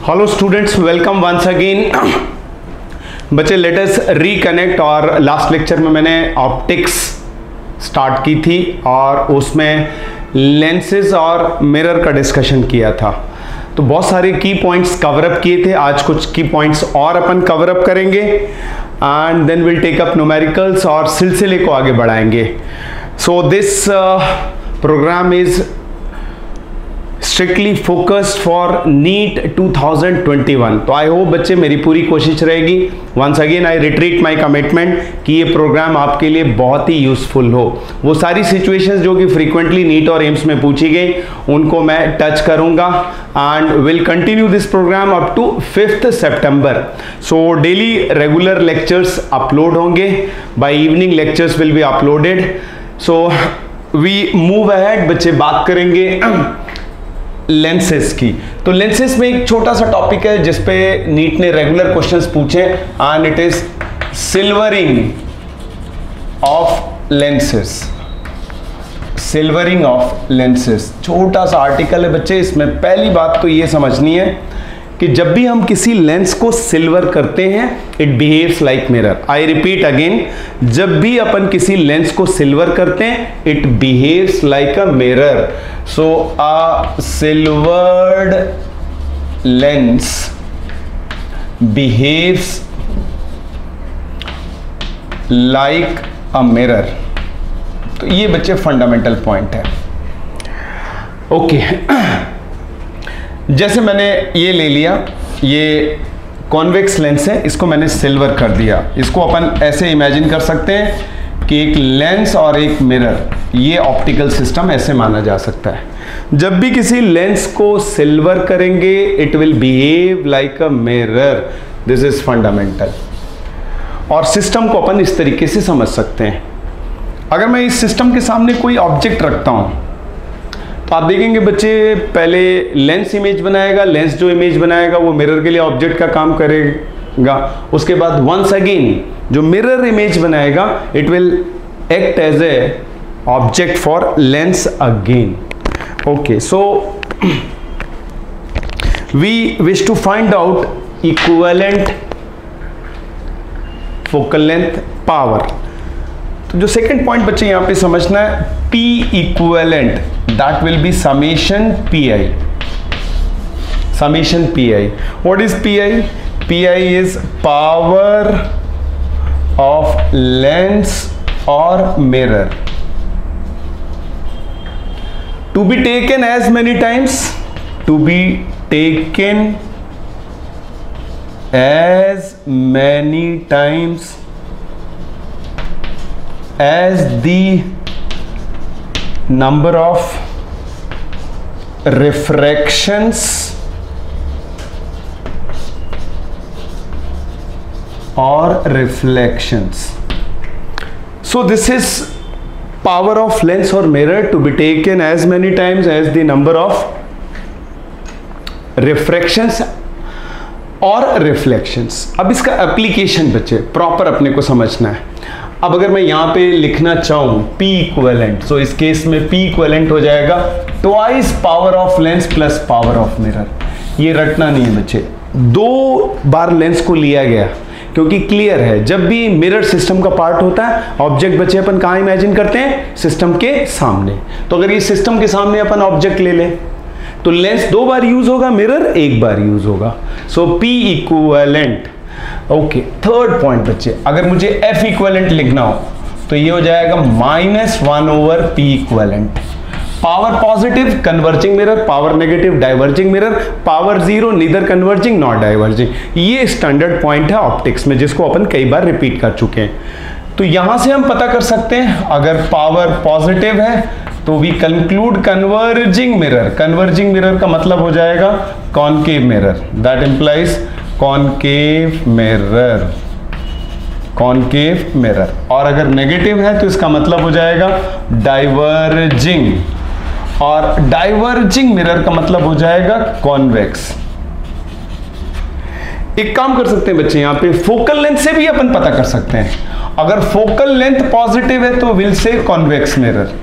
Hello students, welcome once again. बच्चे let us reconnect. और last lecture में मैंने ऑप्टिक्स स्टार्ट की थी और उसमें लेंसेज और मिरर का डिस्कशन किया था। तो बहुत सारे की पॉइंट्स कवर अप किए थे। आज कुछ की पॉइंट्स और अपन कवर अप करेंगे and then will take up numericals और सिलसिले को आगे बढ़ाएंगे। So this program is strictly focused for NEET 2021। तो आई होप बच्चे मेरी पूरी कोशिश रहेगी। Once again I retreat my commitment कि ये प्रोग्राम आपके लिए बहुत ही यूजफुल हो। वो सारी सिचुएशंस जो कि फ्रीक्वेंटली नीट और एम्स में पूछी गई उनको मैं टच करूंगा and will continue this program up to 5th September। So daily regular lectures upload होंगे। By evening lectures will be uploaded. So we move ahead. बच्चे बात करेंगे लेंसेज की। तो लेंसेज में एक छोटा सा टॉपिक है जिसपे नीट ने रेगुलर क्वेश्चंस पूछे and it is silvering of lenses. Silvering of lenses छोटा सा आर्टिकल है बच्चे। इसमें पहली बात तो ये समझनी है कि जब भी हम किसी लेंस को सिल्वर करते हैं it behaves like mirror. I repeat again, जब भी अपन किसी लेंस को सिल्वर करते हैं it behaves like a mirror. So a silvered lens behaves like a mirror. तो ये बच्चे फंडामेंटल पॉइंट है। ओके जैसे मैंने ये ले लिया, ये कॉन्वेक्स लेंस है, इसको मैंने सिल्वर कर दिया। इसको अपन ऐसे इमेजिन कर सकते हैं कि एक लेंस और एक मिरर, ये ऑप्टिकल सिस्टम ऐसे माना जा सकता है। जब भी किसी लेंस को सिल्वर करेंगे it will behave like a mirror. This is fundamental. और सिस्टम को अपन इस तरीके से समझ सकते हैं। अगर मैं इस सिस्टम के सामने कोई ऑब्जेक्ट रखता हूं तो आप देखेंगे बच्चे, पहले लेंस इमेज बनाएगा। लेंस जो इमेज बनाएगा वो मिरर के लिए ऑब्जेक्ट का काम करेगा। उसके बाद वंस अगेन जो मिरर इमेज बनाएगा it will act as a object for lens again. Okay, so we wish to find out equivalent focal length power. तो जो सेकंड पॉइंट बच्चे यहां पे समझना है, P equivalent that will be summation pi. Summation pi. What is pi? Pi is power of lens or mirror to be taken as many times, to be taken as many times as the number of refractions or reflections. So this is power of lens or mirror to be taken as many times as the number of refractions और reflections। अब इसका application बच्चे proper अपने को समझना है। अब अगर मैं यहां पे लिखना चाहूं P इक्विवेलेंट, तो इस केस में P इक्विवेलेंट हो जाएगा twice power of lens plus power of mirror. ये रटना नहीं है बच्चे, 2 बार लेंस को लिया गया क्योंकि क्लियर है जब भी मिरर सिस्टम का पार्ट होता है ऑब्जेक्ट बच्चे अपन कहां इमेजिन करते हैं, सिस्टम के सामने। तो अगर ये सिस्टम के सामने अपन ऑब्जेक्ट ले लें तो लेंस 2 बार यूज होगा, मिरर 1 बार यूज होगा। सो P equivalent. Okay, third point बच्चे, अगर मुझे F इक्विवेलेंट लिखना हो तो ये हो जाएगा -1/P equivalent. Power positive converging mirror, power negative diverging mirror, power 0 neither converging not diverging. ये स्टैंडर्ड पॉइंट है ऑप्टिक्स में जिसको अपन कई बार रिपीट कर चुके हैं। तो यहां से हम पता कर सकते हैं अगर पावर पॉजिटिव है तो we conclude converging mirror. Converging mirror का मतलब हो जाएगा concave mirror, that implies concave mirror. Concave mirror. और अगर नेगेटिव है तो इसका मतलब हो जाएगा डाइवर्जिंग, और डाइवर्जिंग मिरर का मतलब हो जाएगा कॉन्वेक्स। एक काम कर सकते हैं बच्चे, यहां पे फोकल लेंथ से भी अपन पता कर सकते हैं। अगर फोकल लेंथ पॉजिटिव है तो विल से कॉन्वेक्स मिरर,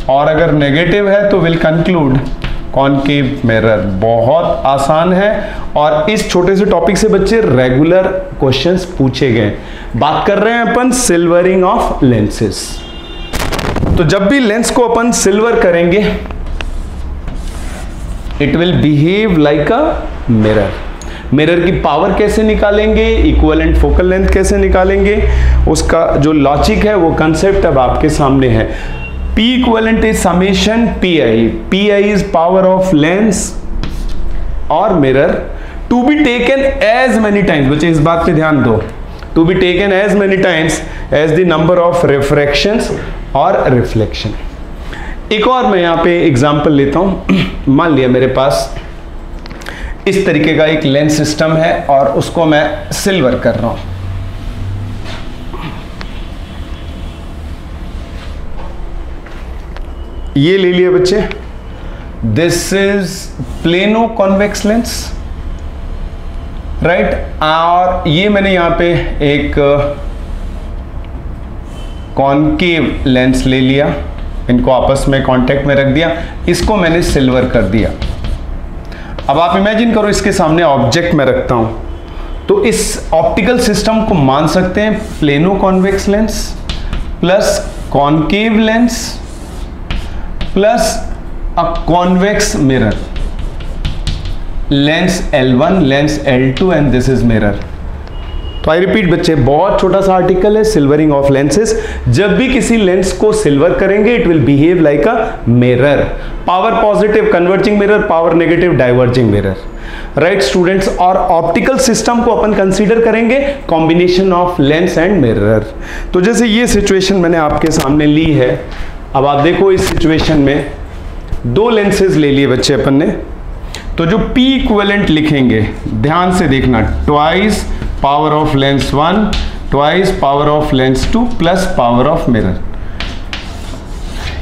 और अगर नेगेटिव है तो विल कंक्लूड कॉनकेव मिरर, बहुत आसान है और इस छोटे से टॉपिक से बच्चे रेगुलर क्वेश्चंस पूछे गए। बात कर रहे हैं अपन सिल्वरिंग ऑफ लेंसेस। तो जब भी लेंस को अपन सिल्वर करेंगे it will behave like a mirror. Mirror की पावर कैसे निकालेंगे, इक्विवेलेंट फोकल लेंथ कैसे निकालेंगे, उसका जो लॉजिक है वो कंसेप्ट अब आपके सामने है। P equivalent is summation PI. PI is power of lens or mirror to be taken as many times, बच्चे इस बात पे ध्यान दो, to be taken as many times as the number of refractions or reflection। एक और मैं यहाँ पे एग्जाम्पल लेता हूँ। मान लिया मेरे पास इस तरीके का एक लेंस सिस्टम है और उसको मैं सिल्वर कर रहा हूँ। ये ले लिया बच्चे, this is plano convex lens, right. और ये मैंने यहां पे एक कॉनकेव लेंस ले लिया, इनको आपस में कांटेक्ट में रख दिया, इसको मैंने सिल्वर कर दिया। अब आप इमेजिन करो इसके सामने ऑब्जेक्ट मैं रखता हूं, तो इस ऑप्टिकल सिस्टम को मान सकते हैं plano convex lens plus concave lens plus a convex mirror, lens L1, lens L2 and this is mirror. तो आई रिपीट बच्चे, बहुत छोटा सा आर्टिकल है सिल्वरिंग ऑफ लेंसेस। जब भी किसी लेंस को सिल्वर करेंगे it will behave like a mirror. Power positive converging mirror, power negative diverging mirror, right students. और ऑप्टिकल सिस्टम को अपन कंसीडर करेंगे combination of lens and mirror. तो जैसे ये सिचुएशन मैंने आपके सामने ली है, अब आप देखो इस सिचुएशन में दो लेंसेज ले लिए बच्चे अपन ने, तो जो P इक्विवेलेंट लिखेंगे ध्यान से देखना, twice power of lens 1 twice power of lens 2 plus power of mirror.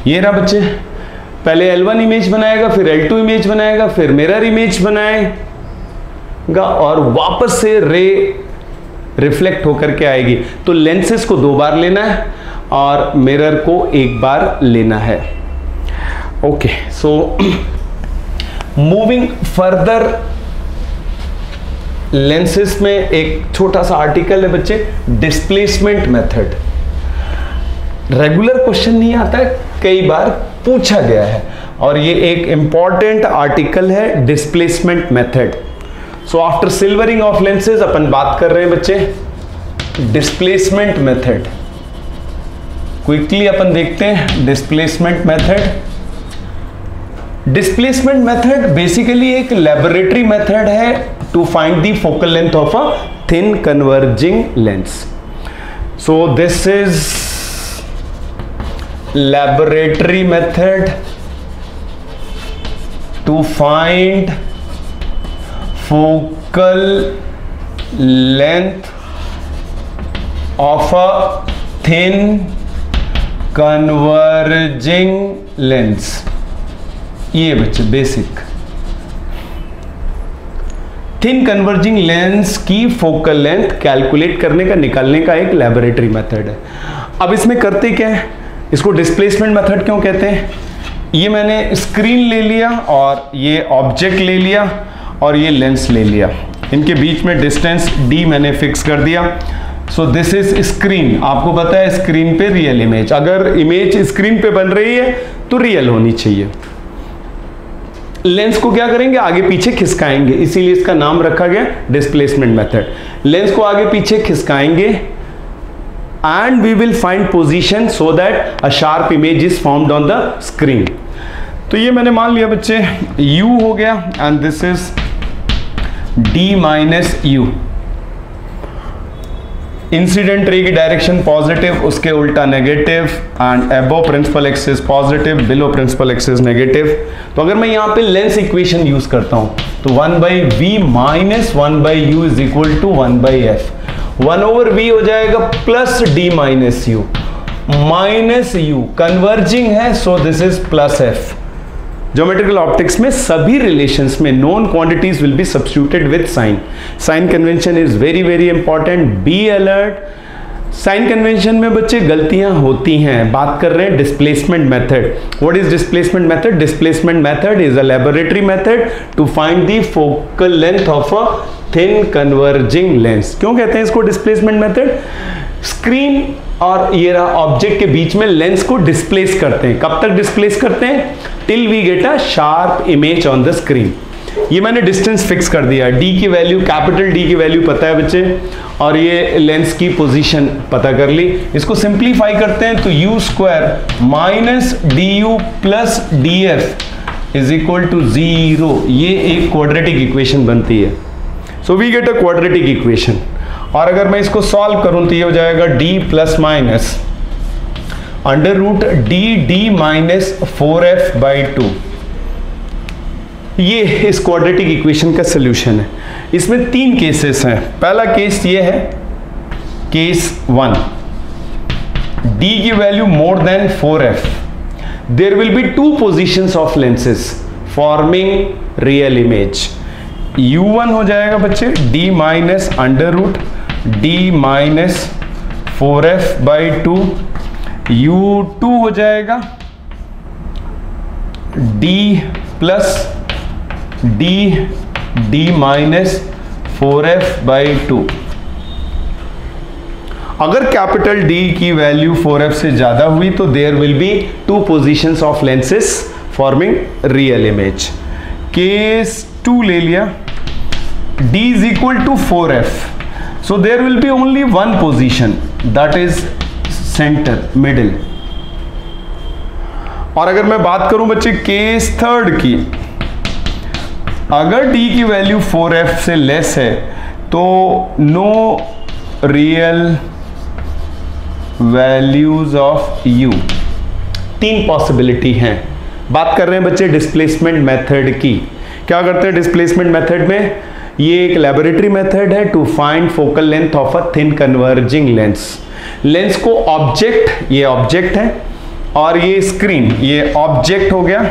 ये रहा बच्चे, पहले L1 इमेज बनाएगा, फिर L2 इमेज बनाएगा, फिर मिरर इमेज बनाएगा और वापस से रे रिफ्लेक्ट होकर के आएगी। तो लेंसेज को 2 बार लेना है और मिरर को 1 बार लेना है। Okay, so moving further, lenses में एक छोटा सा आर्टिकल है बच्चे, डिस्प्लेसमेंट मेथड। रेगुलर क्वेश्चन नहीं आता है, कई बार पूछा गया है और ये एक इंपॉर्टेंट आर्टिकल है, displacement method. So after silvering of lenses अपन बात कर रहे हैं बच्चे डिस्प्लेसमेंट मेथड। क्विकली अपन देखते हैं displacement method. Displacement method basically एक लेबोरेटरी मेथड है to find the focal length of a thin converging lens. So this is laboratory method to find focal length of a thin converging lens। ये बच्चे basic thin converging lens की focal length calculate करने का, निकालने का एक laboratory method है। अब इसमें करते क्या है, इसको डिस्प्लेसमेंट मेथड क्यों कहते हैं? ये मैंने स्क्रीन ले लिया और ये ऑब्जेक्ट ले लिया और ये लेंस ले लिया, इनके बीच में डिस्टेंस d मैंने फिक्स कर दिया। सो दिस इज स्क्रीन। आपको पता है स्क्रीन पे रियल इमेज, अगर इमेज स्क्रीन पे बन रही है तो रियल होनी चाहिए। लेंस को क्या करेंगे, आगे पीछे खिसकाएंगे, इसीलिए इसका नाम रखा गया डिस्प्लेसमेंट मेथड। लेंस को आगे पीछे खिसकाएंगे and we will find position so that a sharp image is formed on the screen। तो ये मैंने मान लिया बच्चे u हो गया and this is d minus u। Incident ray की डायरेक्शन पॉजिटिव, उसके उल्टा negative, and above principal axis positive, below principal axis negative. तो अगर मैं यहाँ पे लेंस इक्वेशन यूज करता हूँ तो 1/v minus 1/u is equal to 1/f। 1/v हो जाएगा plus d minus u, minus u converging है, so this is plus f। Geometrical optics में सभी रिलेशंस में known quantities will be substituted with sign. Sign convention is very very important, be alert. Sign convention में बच्चे गलतियां होती हैं। बात कर रहे हैं displacement method. What is displacement method? Displacement method is a laboratory method to find the focal length of a thin converging lens. क्यों कहते हैं इसको डिस्प्लेसमेंट मेथड? स्क्रीन और ये रहा ऑब्जेक्ट के बीच में लेंस को डिस्प्लेस करते हैं। कब तक डिस्प्लेस करते हैं? Till we get a sharp image on the screen. ये मैंने डिस्टेंस फिक्स कर दिया, डी की वैल्यू, कैपिटल डी की वैल्यू पता है बच्चे, और ये लेंस की पोजीशन पता कर ली। इसको सिंप्लीफाई करते हैं तो U square minus D U plus D F is equal to 0। ये एक क्वाड्रेटिक इक्वेशन बनती है। So we get a quadratic equation. और अगर मैं इसको सॉल्व करूं तो ये हो जाएगा D plus minus under root D D minus 4f by 2। ये इस क्वाड्रेटिक इक्वेशन का सॉल्यूशन है। इसमें 3 केसेस हैं। पहला केस ये है, केस 1, d की value more than 4f, there will be 2 positions of lenses forming real image. u1 हो जाएगा बच्चे d minus under root d minus 4f by 2, u2 हो जाएगा d plus d minus 4f by 2। अगर capital D की value 4f से ज्यादा हुई तो there will be 2 positions of lenses forming real image. Case 2 ले लिया, D is equal to 4f, so there will be only one position, that is center, middle। और अगर मैं बात करूं बच्चे केस 3 की, अगर D की वैल्यू 4f से लेस है तो no real values of u। 3 possibility हैं। बात कर रहे हैं बच्चे डिस्प्लेसमेंट मेथड की। क्या करते हैं डिस्प्लेसमेंट मेथड में? ये एक लैबोरेटरी मेथड है to find focal length of a thin converging lens. Lens को ऑब्जेक्ट, ये ऑब्जेक्ट है, और ये स्क्रीन, ये ऑब्जेक्ट हो गया,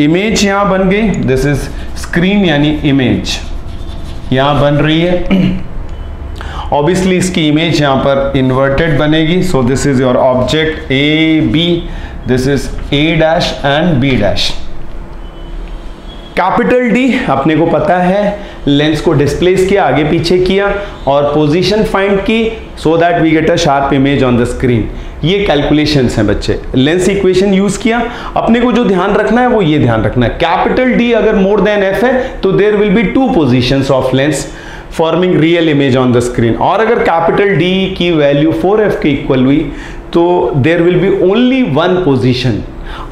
इमेज यहां बन गई, दिस इज स्क्रीन यानी इमेज यहां बन रही है। ऑब्वियसली इसकी इमेज यहां पर इन्वर्टेड बनेगी, so this is your object A B, this is A dash and B dash. Capital D अपने को पता है, लेंस को डिस्प्लेस किया, आगे पीछे किया और पोजीशन फाइंड की so that we get a sharp image on the screen. ये कैलकुलेशंस हैं बच्चे। लेंस इक्वेशन यूज किया। अपने को जो ध्यान रखना है वो ये ध्यान रखना है, कैपिटल डी अगर मोर देन एफ है तो there will be 2 positions of lens forming real image on the screen. और अगर कैपिटल डी की वैल्यू 4f के इक्वल हुई तो there will be only 1 position.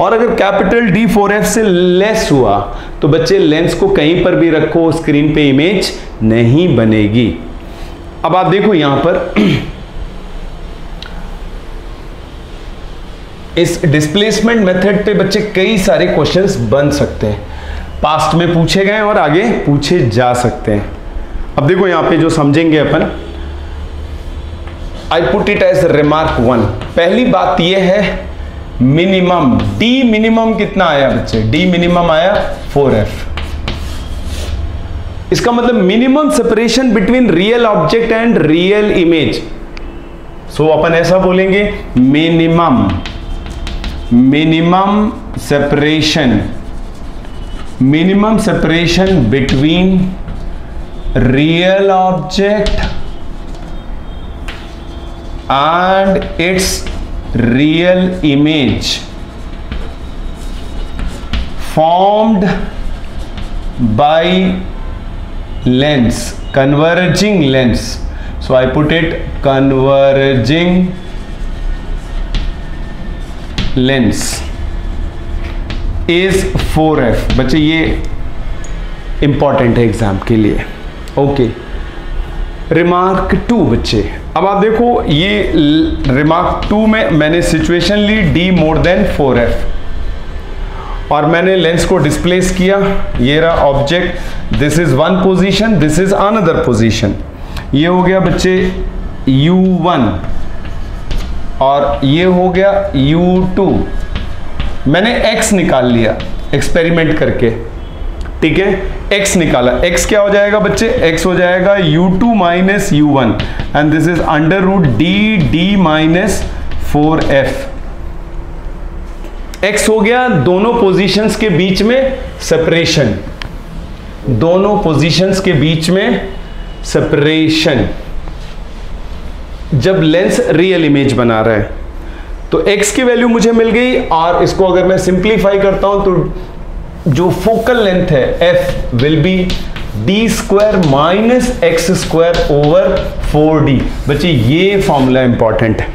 और अगर कैपिटल D 4f से लेस हुआ तो बच्चे लेंस को कहीं पर भी रखो, स्क्रीन पे इमेज नहीं बनेगी। अब आप देखो यहां पर इस डिस्प्लेसमेंट मेथड पे बच्चे कई सारे क्वेश्चंस बन सकते हैं, पास्ट में पूछे गए और आगे पूछे जा सकते हैं। अब देखो यहां पे जो समझेंगे अपन, I put it as remark 1। पहली बात यह है मिनिमम, D मिनिमम कितना आया बच्चे? D मिनिमम आया 4f। इसका मतलब minimum separation between real object and real image. So अपन ऐसा बोलेंगे minimum separation between real object and its real image formed by lens, converging lens. So I put it converging lens is 4f. बच्चे ये important है exam के लिए। Okay, remark 2 बच्चे। अब आप देखो ये रिमार्क 2 में मैंने सिचुएशन ली D मोर देन 4f और मैंने लेंस को डिस्प्लेस किया। ये रहा object, this is 1 position, this is another position. ये हो गया बच्चे U1 और ये हो गया U2। मैंने X निकाल लिया एक्सपेरिमेंट करके, ठीक है। x निकाला, x क्या हो जाएगा बच्चे, x हो जाएगा u2 minus u1 and this is under root d minus 4f। x हो गया दोनों पोजीशंस के बीच में सेपरेशन, दोनों पोजीशंस के बीच में सेपरेशन जब लेंस रियल इमेज बना रहा है। तो x की वैल्यू मुझे मिल गई और इसको अगर मैं सिंप्लीफाई करता हूं तो जो फोकल लेंथ है f will B d square minus x square over 4d। बच्चे ये फॉर्मूला इंपॉर्टेंट है।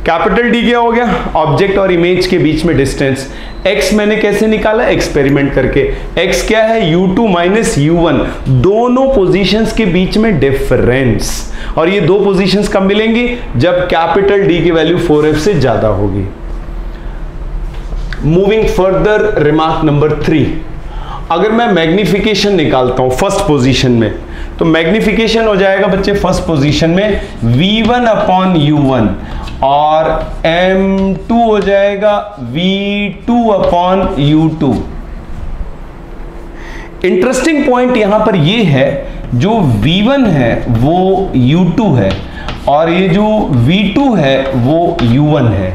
कैपिटल D क्या हो गया, ऑब्जेक्ट और इमेज के बीच में डिस्टेंस। x मैंने कैसे निकाला, एक्सपेरिमेंट करके। x क्या है, u2 माइनस u1, दोनों पोजीशंस के बीच में डिफरेंस। और ये दो पोजीशंस कब मिलेंगी, जब कैपिटल D की वैल्यू 4f से ज्यादा होगी। मूविंग फर्दर, रिमार्क नंबर 3, अगर मैं मैग्निफिकेशन निकालता हूं फर्स्ट पोजीशन में, तो मैग्निफिकेशन हो जाएगा बच्चे फर्स्ट पोजीशन में v1 अपॉन u1 और m2 हो जाएगा v2 upon u2। Interesting point यहां पर ये है, जो v1 है वो u2 है और ये जो v2 है वो u1 है।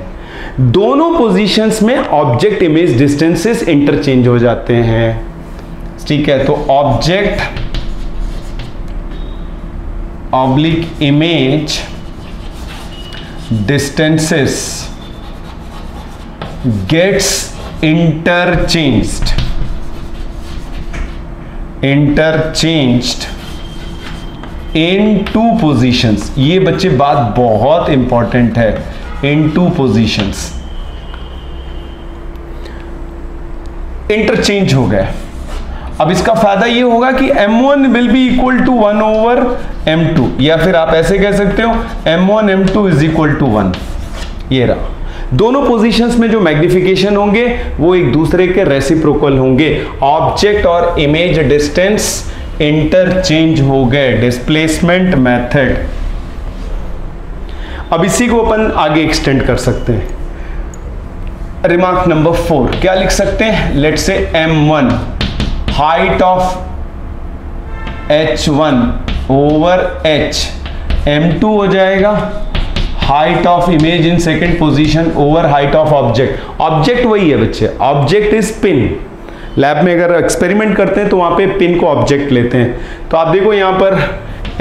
दोनों पोजीशंस में ऑब्जेक्ट इमेज डिस्टेंसेस इंटरचेंज हो जाते हैं, ठीक है। तो object oblique image distances gets interchanged in two positions। ये बच्चे बात बहुत इंपॉर्टेंट है, in two positions इंटरचेंज हो गए। अब इसका फायदा ये होगा कि m1 will be equal to 1 over m2, या फिर आप ऐसे कह सकते हो m1 m2 is equal to 1। ये रहा, दोनों पोजीशंस में जो मैग्निफिकेशन होंगे वो एक दूसरे के रेसिप्रोकल होंगे। ऑब्जेक्ट और इमेज डिस्टेंस इंटरचेंज हो गए, डिस्प्लेसमेंट मेथड। अब इसी को अपन आगे एक्सटेंड कर सकते हैं। रिमार्क नंबर 4 क्या लिख सकते हैं, let's say m1 height of h1 over h, m2 हो जाएगा height of image in second position over height of object. Object वही है बच्चे, ऑब्जेक्ट इज पिन। लैब में अगर एक्सपेरिमेंट करते हैं तो वहां पे पिन को ऑब्जेक्ट लेते हैं। तो आप देखो यहां पर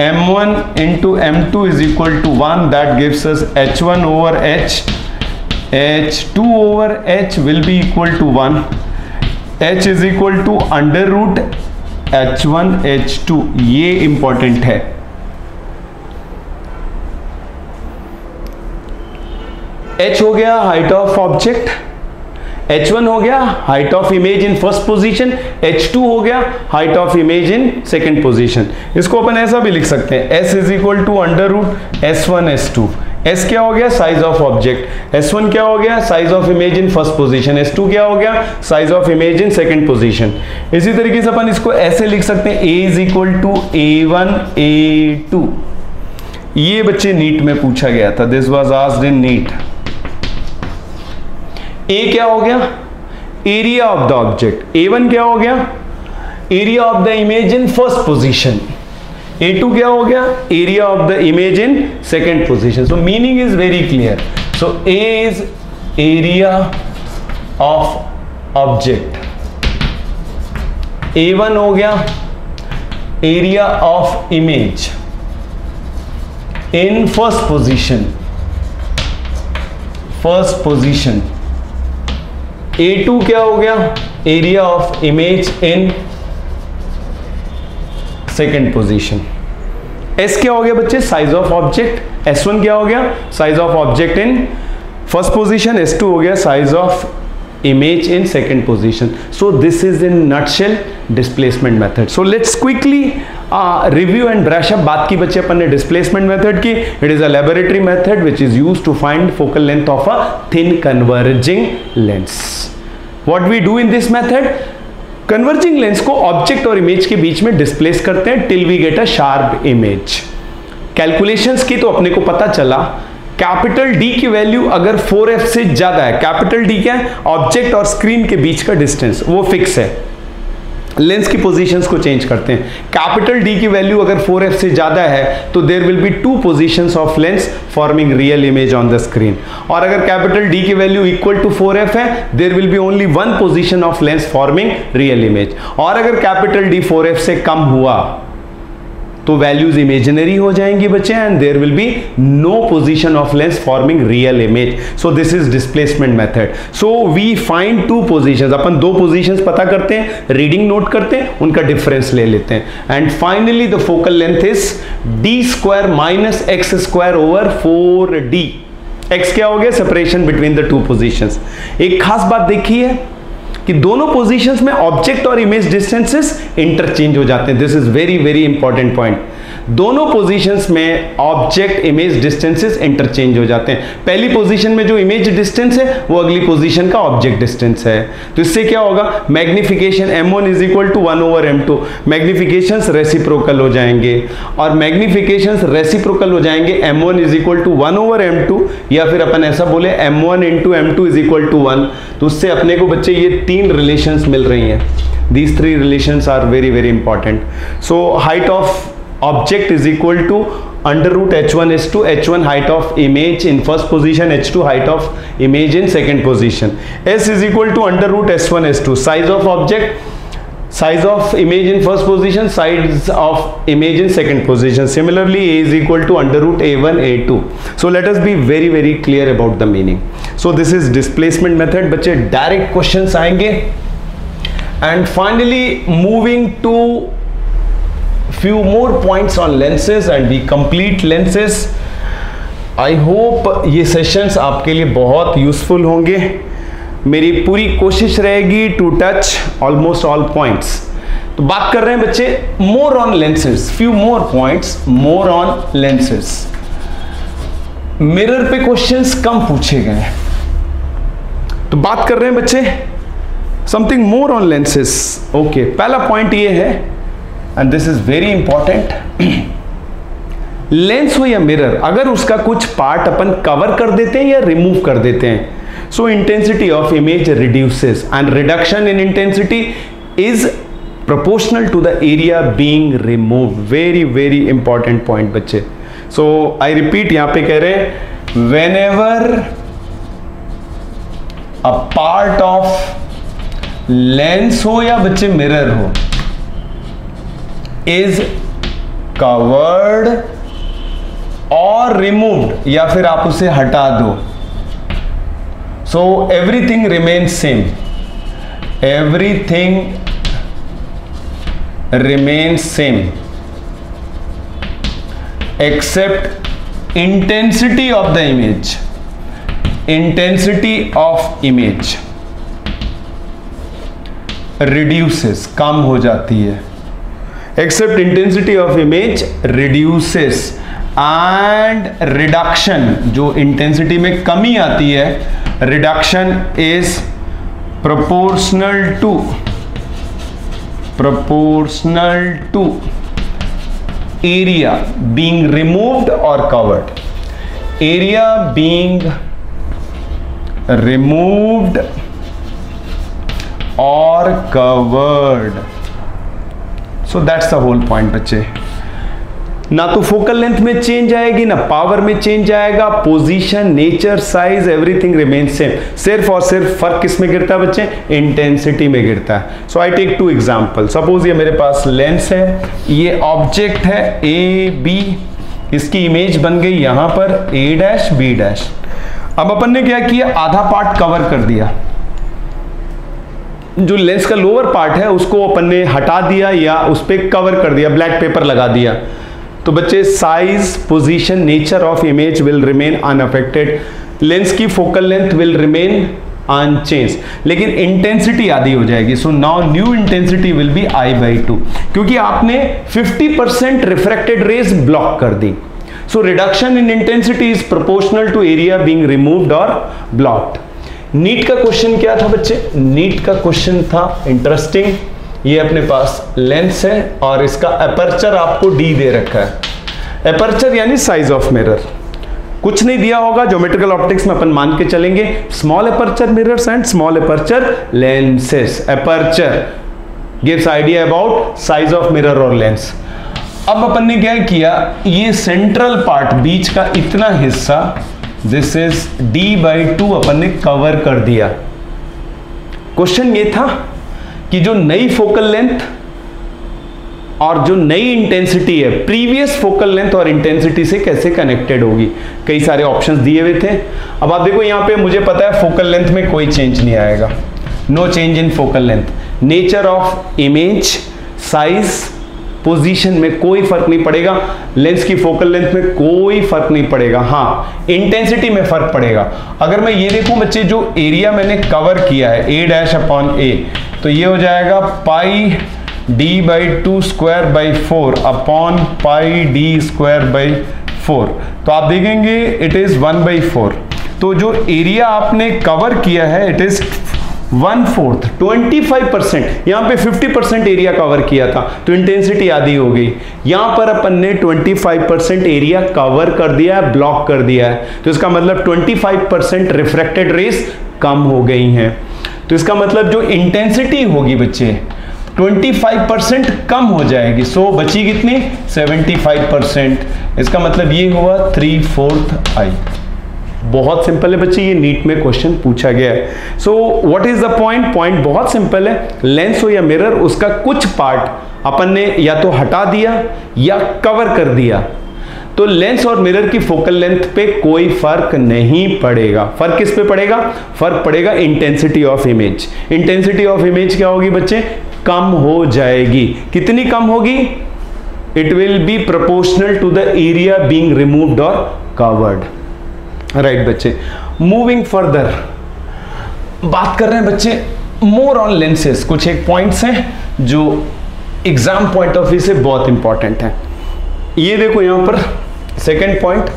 m1 into m2 is equal to 1, that gives us h1 over h, h2 over h will be equal to 1, h is equal to under root h1 h2। ये इंपॉर्टेंट है। h हो गया हाइट ऑफ ऑब्जेक्ट, h1 हो गया height of image in first position, h2 हो गया height of image in second position. इसको अपन ऐसा भी लिख सकते हैं, s is equal to under root s1 s2। s क्या हो गया, साइज ऑफ ऑब्जेक्ट, s1 क्या हो गया, size of image in first position, s2 क्या हो गया, size of image in second position. इसी तरीके से अपन इसको ऐसे लिख सकते हैं, a is equal to a1 a2। ये बच्चे नीट में पूछा गया था, this was asked in NEET. a क्या हो गया, area of the object, a1 क्या हो गया, area of the image in first position, a2 क्या हो गया, area of the image in second position. So meaning is very clear. So a is area of object, a1 हो गया area of image in first position, a2 क्या हो गया, area of image in second position. s क्या हो गया बच्चे, size of object, s1 क्या हो गया, size of object in first position, s2 हो गया size of image in second position. So this is in nutshell displacement method. So let's quickly review and brush up. बात की बच्चे अपन ने डिस्प्लेसमेंट मेथड की। It is a laboratory method which is used to find focal length of a thin converging lens. What we do in this method, converging lens को object और image के बीच में डिस्प्लेस करते हैं till we get a sharp image. Calculations की तो अपने को पता चला, कैपिटल D की वैल्यू अगर 4f से ज्यादा है, कैपिटल D क्या है, ऑब्जेक्ट और स्क्रीन के बीच का डिस्टेंस, वो फिक्स है। लेंस की पोजीशंस को चेंज करते हैं। कैपिटल डी की वैल्यू अगर 4f से ज्यादा है तो there will be 2 positions of lens forming real image on the screen, और अगर कैपिटल डी की वैल्यू इक्वल टू 4f है there will be only 1 position of lens forming real image, और अगर कैपिटल डी 4f से कम हुआ तो values imaginary हो जाएंगी बच्चे, and there will be no position of lens forming real image. So this is displacement method. So we find 2 positions, अपन 2 positions पता करते हैं, रीडिंग नोट करते हैं, उनका डिफरेंस ले लेते हैं, and finally the focal length is d square minus x square over 4d। x क्या हो गया? Separation between the 2 positions. एक खास बात देखिए कि दोनों पोजीशंस में ऑब्जेक्ट और इमेज डिस्टेंसेस इंटरचेंज हो जाते हैं। This is very very important point. दोनों पोजीशंस में ऑब्जेक्ट इमेज डिस्टेंसेस इंटरचेंज हो जाते हैं। पहली पोजीशन में जो इमेज डिस्टेंस है वो अगली पोजीशन का ऑब्जेक्ट डिस्टेंस है, तो इससे क्या होगा? Magnification m1 is equal to 1 over m2, magnifications reciprocal हो जाएंगे, और मैग्निफिकेशंस रेसिप्रोकल हो जाएंगे m1 is equal to 1 over m2, या फिर अपन ऐसा बोले m1 into m2 is equal to 1। तो उससे अपने को बच्चे ये 3 रिलेशंस मिल रही हैं। These 3 relations are very very important. So height of object is equal to under root h1 is to h1 height of image in first position, h2 height of image in second position. S is equal to under root s1 s2 size of object, size of image in first position, size of image in second position. Similarly a is equal to under root a1 a2. So let us be very very clear about the meaning. So this is displacement method. बच्चे direct questions आएंगे, and finally moving to few more points on lenses and we complete lenses. I hope ये sessions आपके लिए बहुत useful होंगे। मेरी पूरी कोशिश रहेगी to touch almost all points. तो बात कर रहे हैं बच्चे more on lenses, few more points more on lenses. Mirror पे क्वेश्चंस कम पूछे गए, तो बात कर रहे हैं बच्चे something more on lenses. Okay, पहला पॉइंट ये है, and this is very important, lens हो या मिरर, अगर उसका कुछ पार्ट अपन कवर कर देते हैं या रिमूव कर देते हैं, so intensity of image reduces, and reduction in intensity is proportional to the area being removed. Very very important point बच्चे। सो आई रिपीट, यहां पे कह रहे हैं whenever a part of lens हो या बच्चे मिरर हो is covered और removed, या फिर आप उसे हटा दो, so everything remains same, everything remains same except intensity of the image, intensity of image reduces, कम हो जाती है, except intensity of image reduces, and reduction, जो intensity में कमी आती है, reduction is proportional to area being removed or covered, area being removed or covered. So that's the whole point बच्चे। ना तो फोकल लेंथ में चेंज आएगी, ना पावर में चेंज आएगा, position, nature, size, everything remain same. सिर्फ और सिर्फ फर्क किस में गिरता है बच्चे? इंटेंसिटी में गिरता है। सो आई टेक 2 एग्जांपल। सपोज ये मेरे पास लेंस है, ये ऑब्जेक्ट है ए बी, इसकी इमेज बन गई यहां पर ए डैश बी डैश। अब अपन ने क्या किया, आधा पार्ट कवर कर दिया, जो लेंस का लोअर पार्ट है उसको अपन ने हटा दिया या उस पर कवर कर दिया, ब्लैक पेपर लगा दिया। तो बच्चे size, position, nature of image will remain unaffected, lens की focal length will remain unchange, लेकिन इंटेंसिटी आधी हो जाएगी। So now new intensity will be I/2, क्योंकि आपने 50% रिफ्रैक्टेड रेज ब्लॉक कर दी। So reduction in intensity is proportional to area being removed और ब्लॉक्ड। नीट का क्वेश्चन क्या था बच्चे? नीट का क्वेश्चन था इंटरेस्टिंग, ये अपने पास लेंस है और इसका अपर्चर आपको D दे रखा है। अपर्चर यानी साइज ऑफ मिरर, कुछ नहीं दिया होगा, ज्योमेट्रिकल ऑप्टिक्स में अपन मान के चलेंगे small aperture mirrors and small aperture lenses. Aperture gives idea about size of mirror और लेंस। अब अपन ने क्या किया, ये सेंट्रल पार्ट बीच का इतना हिस्सा, दिस इज d/2 अपन ने कवर कर दिया। क्वेश्चन ये था कि जो नई फोकल लेंथ और जो नई इंटेंसिटी है प्रीवियस फोकल लेंथ और इंटेंसिटी से कैसे कनेक्टेड होगी। कई सारे ऑप्शंस दिए हुए थे। अब आप देखो यहां पे मुझे पता है फोकल लेंथ में कोई चेंज नहीं आएगा, no change in focal length. Nature of image, size, position में कोई फर्क नहीं पड़ेगा। लेंस की फोकल लेंथ में कोई फर्क नहीं पड़ेगा। हाँ, इंटेंसिटी में फर्क पड़ेगा। अगर मैं ये देखूं बच्चे, जो एरिया मैंने कवर किया है a'/a, तो ये हो जाएगा पाई d/2 square by 4 upon pi d square by 4। तो आप देखेंगे इट इज 1/4। तो जो एरिया आपने कवर किया है इट इज 1/4, 25%। यहां पे 50% एरिया कवर किया था तो इंटेंसिटी आधी हो गई। यहां पर अपन ने 25% एरिया कवर कर दिया है, ब्लॉक कर दिया है, तो इसका मतलब 25% रिफ्रैक्टेड रेस कम हो गई हैं। तो इसका मतलब जो इंटेंसिटी होगी बच्चे 25% कम हो जाएगी। सो बची कितनी, 75%। इसका मतलब ये हुआ 3/4 I। बहुत सिंपल है बच्चे, ये नीट में क्वेश्चन पूछा गया है। So what is the point? Point बहुत सिंपल है। लेंस हो या मिरर, उसका कुछ पार्ट अपन ने या तो हटा दिया या कवर कर दिया, तो लेंस और मिरर की फोकल लेंथ पे कोई फर्क नहीं पड़ेगा। फर्क किस पे पड़ेगा? फर्क पड़ेगा intensity of image. Intensity of image क्या होगी बच्चे? कम हो जाएगी। कितनी कम होगी? It will be proportional to the area being removed और कवर्ड। राइट बच्चे, मूविंग फर्दर बात कर रहे हैं बच्चे मोर ऑन लेंसेज। कुछ एक पॉइंट्स हैं जो एग्जाम पॉइंट ऑफ व्यू से बहुत इंपॉर्टेंट है। ये देखो यहां पर सेकेंड पॉइंट,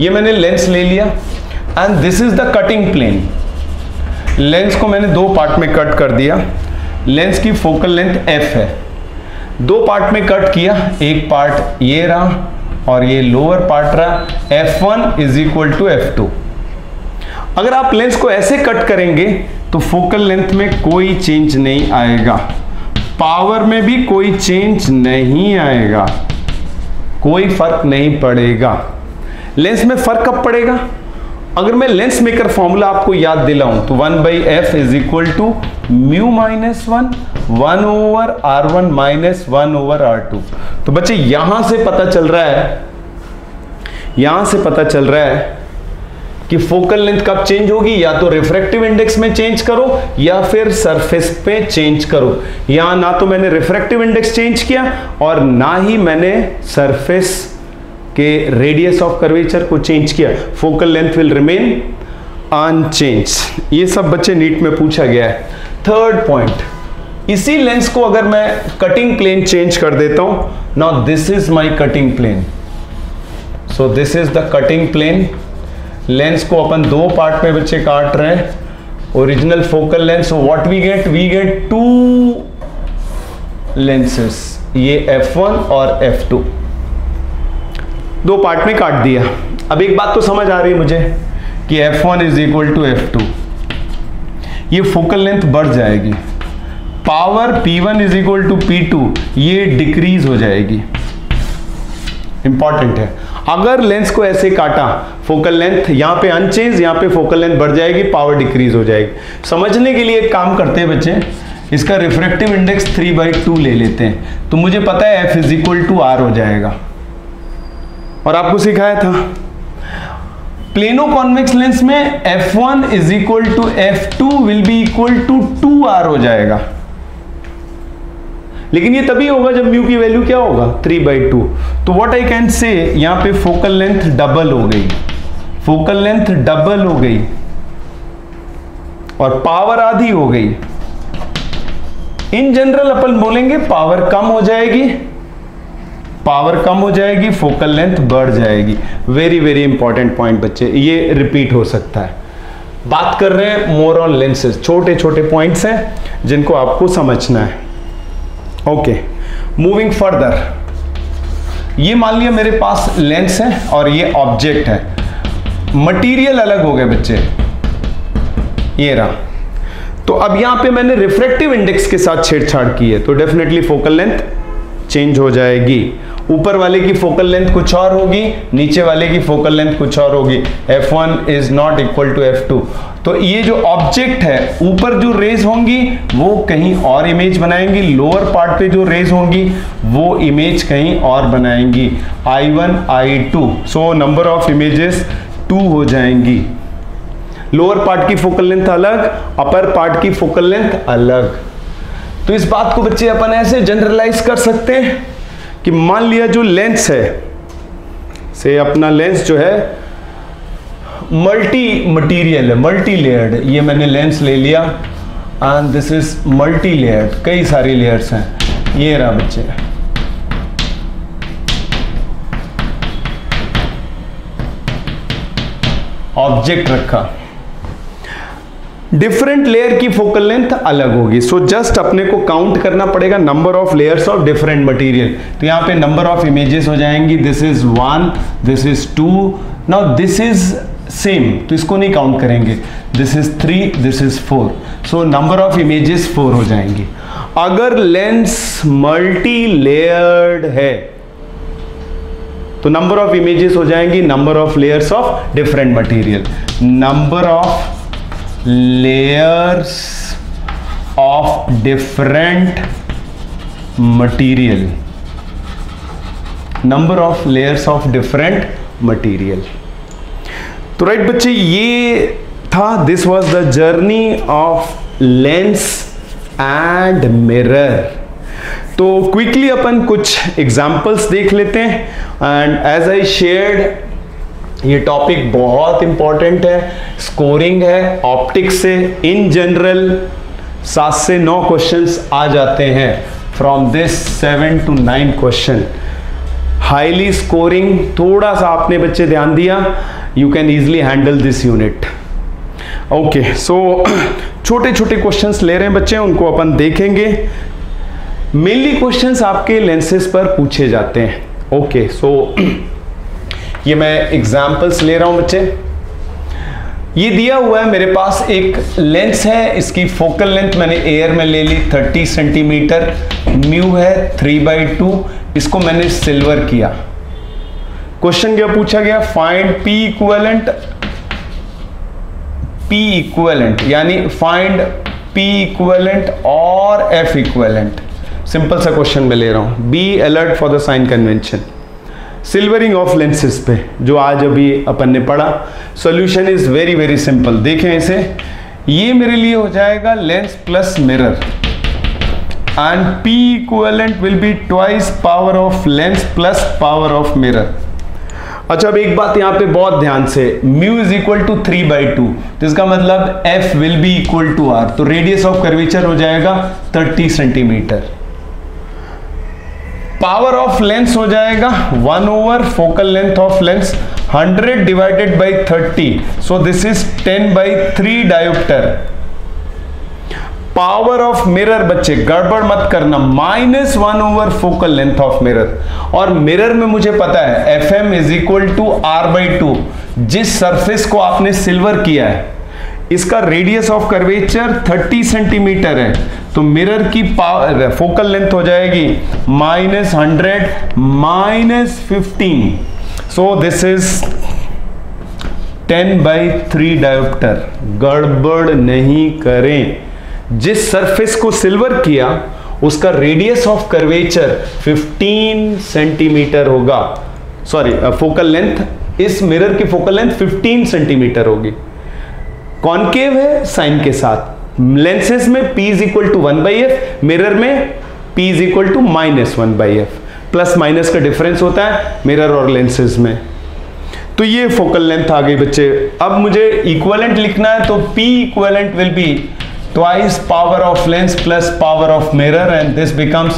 ये मैंने लेंस ले लिया and this is the cutting plane. Lens को मैंने दो पार्ट में कट कर दिया। लेंस की फोकल लेंथ f है, दो पार्ट में कट किया। एक पार्ट ये रहा और ये लोअर पार्ट रहा। f1 is equal to f2। अगर आप लेंस को ऐसे कट करेंगे तो फोकल लेंथ में कोई चेंज नहीं आएगा, पावर में भी कोई चेंज नहीं आएगा, कोई फर्क नहीं पड़ेगा। लेंस में फर्क कब पड़ेगा? अगर मैं लेंस मेकर फॉर्मूला आपको याद दिलाऊं तो 1/f is equal to mu minus 1 over r1 minus 1 over r2। तो बच्चे यहां से पता चल रहा है कि फोकल लेंथ कब चेंज होगी, या तो रिफ्रैक्टिव इंडेक्स में चेंज करो या फिर सरफेस पे चेंज करो। यहां ना तो मैंने रिफ्रैक्टिव इंडेक्स चेंज किया और ना ही मैंने सरफेस के रेडियस ऑफ कर्वेचर को चेंज किया। Focal length will remain unchanged. ये सब बच्चे नीट में पूछा गया है। थर्ड पॉइंट, इसी लेंस को अगर मैं कटिंग प्लेन चेंज कर देता हूं, now this is my cutting plane. So this is the cutting plane. Lens को अपन दो पार्ट में बच्चे काट रहे हैं, original focal length. So what we get two lenses, ये f1 और f2, दो पार्ट में काट दिया। अब एक बात तो समझ आ रही है मुझे कि f1 is equal to f2, ये फोकल लेंथ बढ़ जाएगी। Power p1 is equal to p2, ये डिक्रीज हो जाएगी। इंपॉर्टेंट है, अगर लेंस को ऐसे काटा, फोकल लेंथ यहां पे अनचेंज, यहां पे फोकल लेंथ बढ़ जाएगी, पावर डिक्रीज हो जाएगी। समझने के लिए एक काम करते हैं बच्चे, इसका रिफ्रैक्टिव इंडेक्स 3/2 ले लेते हैं, तो मुझे पता है f is equal to r हो जाएगा। और आपको सिखाया था प्लेनो कॉन्वेक्स लेंस में f1 is equal to f2 will be equal to 2r हो जाएगा। लेकिन ये तभी होगा जब म्यू की वैल्यू क्या होगा, 3/2। तो व्हाट आई कैन से, यहां पे फोकल लेंथ डबल हो गई, फोकल लेंथ डबल हो गई और पावर आधी हो गई। इन जनरल अपन बोलेंगे पावर कम हो जाएगी, पावर कम हो जाएगी, फोकल लेंथ बढ़ जाएगी। वेरी वेरी इंपॉर्टेंट पॉइंट बच्चे, ये रिपीट हो सकता है। बात कर रहे हैं मोर ऑन लेंसेज, छोटे छोटे पॉइंट्स हैं जिनको आपको समझना है। ओके, मूविंग फर्दर, ये मान लिया मेरे पास लेंस है और ये ऑब्जेक्ट है। मटेरियल अलग हो गए बच्चे, ये रहा। तो अब यहां पे मैंने रिफ्रैक्टिव इंडेक्स के साथ छेड़छाड़ की है, तो डेफिनेटली फोकल लेंथ चेंज हो जाएगी। ऊपर वाले की फोकल लेंथ कुछ और होगी, नीचे वाले की फोकल लेंथ कुछ और होगी। f1 is not equal to f2। तो ये जो ऑब्जेक्ट है, ऊपर जो रेज होंगी वो कहीं और इमेज बनाएंगी, लोअर पार्ट पे जो रेज होंगी वो इमेज कहीं और बनाएंगी, I1 I2। So number of images 2 हो जाएंगी। लोअर पार्ट की फोकल लेंथ अलग, अपर पार्ट की फोकल लेंथ अलग। तो इस बात को बच्चे अपन ऐसे जनरलाइज कर सकते हैं कि मान लिया जो लेंस है, से अपना लेंस जो है मल्टी मटीरियल है, मल्टी लेयर्ड। ये मैंने लेंस ले लिया and this is multi layered, कई सारी लेयर्स हैं। ये रहा बच्चे, ऑब्जेक्ट रखा, डिफरेंट लेयर की फोकल लेंथ अलग होगी। सो जस्ट अपने को काउंट करना पड़ेगा number of layers of different material. तो यहां पे नंबर ऑफ इमेजेस हो जाएंगी, this is 1, this is 2, now this is same, तो इसको नहीं काउंट करेंगे, this is 3, this is 4। So number of images 4 हो जाएंगी। अगर लेंस मल्टी लेयर्ड है तो नंबर ऑफ इमेजेस हो जाएंगी number of layers of different material, number of layers of different material, number of layers of different material। तो right बच्चे, ये था, this was the journey of lens and mirror. तो quickly अपन कुछ examples देख लेते हैं एंड एज आई शेयर्ड, ये टॉपिक बहुत इंपॉर्टेंट है, स्कोरिंग है, ऑप्टिक्स से इन जनरल 7 से 9 क्वेश्चंस आ जाते हैं, from this 7 to 9 question, highly scoring. थोड़ा सा आपने बच्चे ध्यान दिया, you can easily handle this unit. Okay, so छोटे छोटे क्वेश्चंस ले रहे हैं बच्चे, उनको अपन देखेंगे। मेनली क्वेश्चंस आपके लेंसेज पर पूछे जाते हैं। ओके, सो ये मैं एग्जाम्पल्स ले रहा हूं बच्चे। ये दिया हुआ है मेरे पास एक लेंस है, इसकी फोकल लेंथ मैंने एयर में ले ली 30 सेंटीमीटर, म्यू है 3/2, इसको मैंने सिल्वर किया। क्वेश्चन क्या पूछा गया, फाइंड P इक्विवेलेंट, यानी फाइंड P इक्विवेलेंट और F इक्विवेलेंट। सिंपल सा क्वेश्चन मैं ले रहा हूं। Be alert for the sign convention, silvering of lenses पे, जो आज अभी अपन ने पढ़ा। Solution is very very simple, देखें इसे, ये मेरे लिए हो जाएगा lens plus mirror and P equivalent will be twice power of lens plus power of mirror. अच्छा, अब एक बात यहां पे बहुत ध्यान से, म्यू इज इक्वल टू 3/2, तो इसका मतलब F will be equal to R, तो रेडियस ऑफ कर्वेचर हो जाएगा 30 सेंटीमीटर। पावर ऑफ लेंस हो जाएगा 1 over focal length of lens, 100 divided by 30, so this is 10/3 dioptre. Power of mirror बच्चे गड़बड़ मत करना, -1 over focal length of mirror, और मिरर में मुझे पता है Fm is equal to R/2। जिस सरफेस को आपने सिल्वर किया है इसका रेडियस ऑफ कर्वेचर 30 सेंटीमीटर है, तो मिरर की पावर फोकल लेंथ हो जाएगी -100 -15, सो दिस इज 10/3 डायोप्टर। गड़बड़ नहीं करें, जिस सरफेस को सिल्वर किया उसका रेडियस ऑफ कर्वेचर 15 सेंटीमीटर होगा, सॉरी फोकल लेंथ, इस मिरर की फोकल लेंथ 15 सेंटीमीटर होगी। कॉनकेव है साइन के साथ, लेंसेज में P is equal to 1/f, mirror में P is equal to -1/f, plus minus का डिफरेंस होता है मिरर और लेंसेज में। तो ये फोकल लेंथ आ गई बच्चे। अब मुझे इक्विवेलेंट लिखना है, तो P equivalent will B twice power of lens plus power of mirror, and this becomes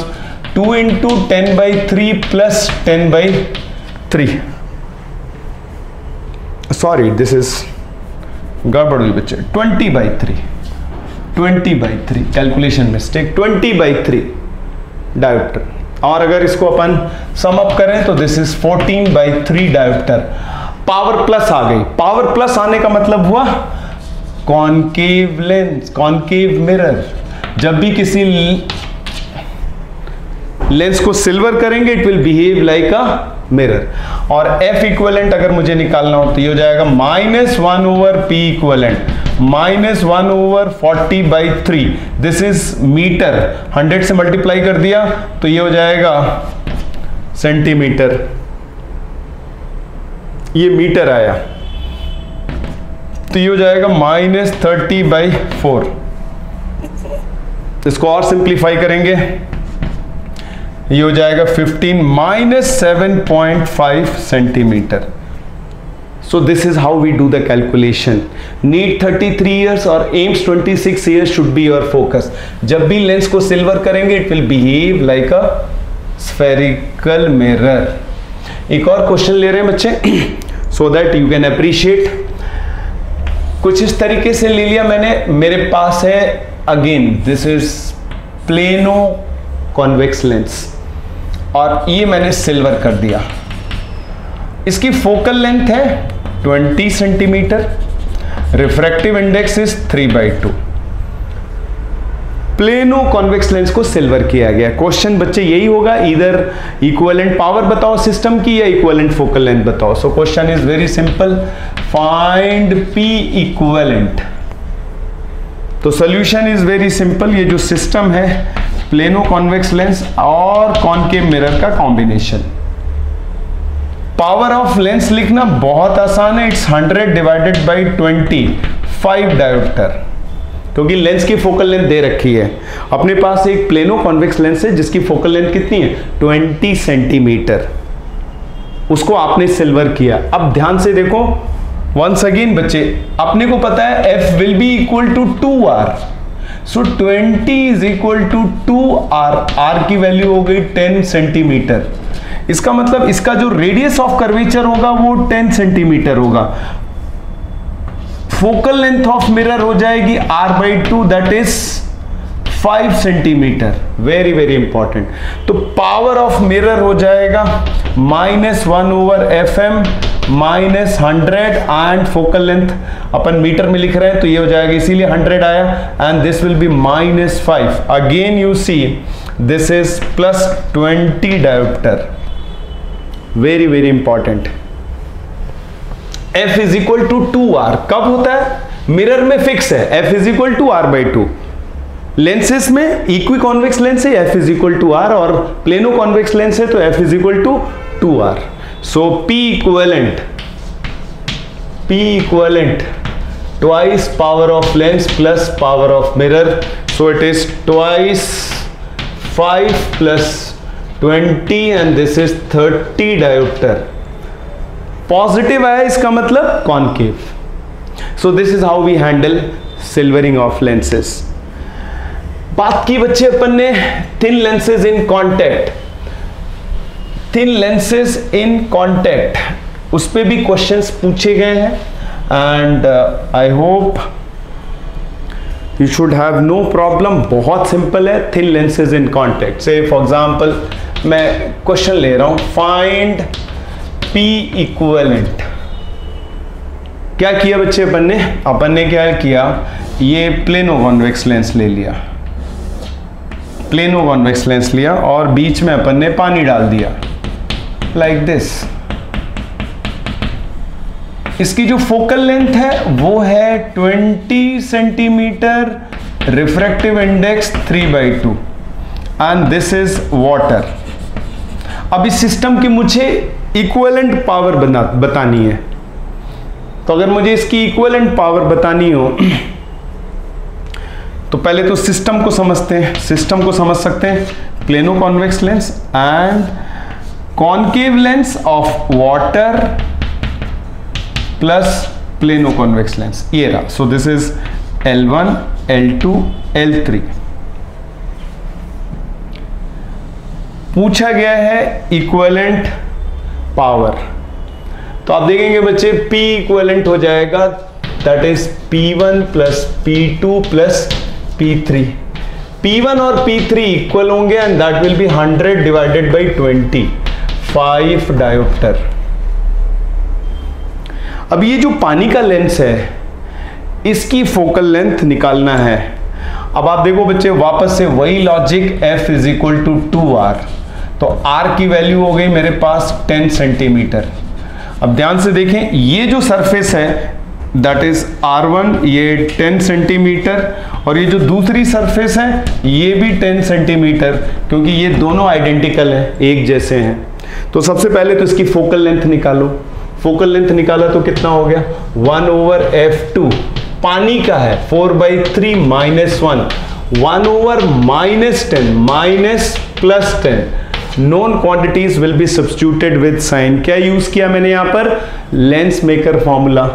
2 into 10/3 plus 10/3. Sorry, this is गड़बड़ हुई बच्चे, 20/3, 20/3 कैलकुलेशन मिस्टेक, 20/3 डायोप्टर। और अगर इसको अपन सम अप करें तो this is 14/3 dioptre. Power plus आ गई, पावर प्लस आने का मतलब हुआ कॉनकेव लेंस, कॉनकेव मिरर, जब भी किसी लेंस को सिल्वर करेंगे it will behave like a mirror. और F इक्वलेंट अगर मुझे निकालना हो तो ये हो जाएगा -1 over P equivalent, -1 over 40/3, this is metre, 100 से मल्टीप्लाई कर दिया तो ये हो जाएगा सेंटीमीटर, ये मीटर आया तो ये हो जाएगा -30/4। इसको और सिंप्लीफाई करेंगे, ये हो जाएगा 15 -7.5 centimetre. So this is how we do the calculation. Need 33 years or aims 26 years should be your focus. जब भी लेंस को सिल्वर करेंगे it will behave like a spherical mirror. एक और क्वेश्चन ले रहे हैं बच्चे so that you can appreciate. कुछ इस तरीके से ले लिया मैंने, मेरे पास है again this is plano convex lens और ये मैंने सिल्वर कर दिया। इसकी फोकल लेंथ है 20 centimetre, refractive index is 3/2। Plano convex lens को सिल्वर किया गया। क्वेश्चन बच्चे यही होगा, इधर इक्विवेलेंट पावर बताओ सिस्टम की या इक्विवेलेंट फोकल लेंथ बताओ। So question is very simple, find P equivalent. तो सॉल्यूशन इज वेरी सिंपल, ये जो सिस्टम है प्लेनो कॉन्वेक्स लेंस और कॉनकेव मिरर का कॉम्बिनेशन। पावर ऑफ लेंस लिखना बहुत आसान है, इट्स 100 डिवाइडेड बाई 20, 5 डायोप्टर, क्योंकि लेंस की फोकल लेंथ दे रखी है। अपने पास एक प्लेनो कॉन्वेक्स लेंस है जिसकी फोकल लेंथ कितनी है 20 सेंटीमीटर, उसको आपने सिल्वर किया। अब ध्यान से देखो वंस अगेन बच्चे, अपने को पता है F will be equal to 2R, so 20 is equal to 2R, R की वैल्यू हो गई 10 सेंटीमीटर। इसका मतलब इसका जो रेडियस ऑफ कर्वेचर होगा वो 10 सेंटीमीटर होगा। फोकल लेंथ ऑफ मिरर हो जाएगी R/2, that is 5 centimetre, very very important. तो पावर ऑफ मिरर हो जाएगा -1 over FM -100 and focal length अपन मीटर में लिख रहे हैं तो ये हो जाएगा, इसीलिए 100 आया, and this will be -5। Again you see this is +20 dioptre, very very important. F is equal to 2R कब होता है, मिरर में फिक्स है F is equal to R/2, lenses में इक्वी कॉन्वेक्स लेंस है F is equal to R और planoconvex lens है तो F is equal to 2R। So P equivalent twice power of lens plus power of mirror, so it is twice 5 + 20 and this is 30 dioptre. Positive आया इसका मतलब concave. So this is how we handle silvering of lenses. बात की बच्चे अपन ने thin lenses in contact, thin lenses in contact, उस पे भी क्वेश्चंस पूछे गए हैं and I hope you should have no problem. बहुत सिंपल है, thin lenses in contact. Say for example मैं क्वेश्चन ले रहा हूं, फाइंड P इक्विवेलेंट। क्या किया बच्चे अपन ने क्या किया, ये प्लेनो कॉन्वेक्स लेंस ले लिया, प्लेनो कॉन्वेक्स लेंस लिया और बीच में अपन ने पानी डाल दिया लाइक दिस। इसकी जो फोकल लेंथ है वो है 20 centimetre, refractive index 3/2 and this is water. अब इस सिस्टम की मुझे इक्विवेलेंट पावर बतानी है, तो अगर मुझे इसकी इक्विवेलेंट पावर बतानी हो तो पहले तो सिस्टम को समझते हैं। सिस्टम को समझ सकते हैं, plano convex lens and concave lens of water plus plano convex lens, ये रहा। सो this is L1, L2, L3। पूछा गया है इक्विवेलेंट पावर, तो आप देखेंगे बच्चे P इक्विवेलेंट हो जाएगा, that is P1 + P2 + P3। P1 और P3 इक्वल होंगे and that will be 100 divided by 20, 5 dioptre. अब ये जो पानी का लेंस है इसकी फोकल लेंथ निकालना है। अब आप देखो बच्चे, वापस से वही logic, f is equal to 2r, तो r की वैल्यू हो गई मेरे पास 10 सेंटीमीटर। अब ध्यान से देखें, ये जो सरफेस है दैट इज r1, ये 10 सेंटीमीटर, और ये जो दूसरी सरफेस है ये भी 10 सेंटीमीटर, क्योंकि ये दोनों आइडेंटिकल है, एक जैसे हैं। तो सबसे पहले तो इसकी फोकल लेंथ निकालो। फोकल लेंथ निकाला तो कितना हो गया, 1/f2, पानी का है 4/3 -1, 1/-10 minus plus 10, known quantities will be substituted with sign. क्या यूज किया मैंने यहां पर, लेंस मेकर फॉर्मूला।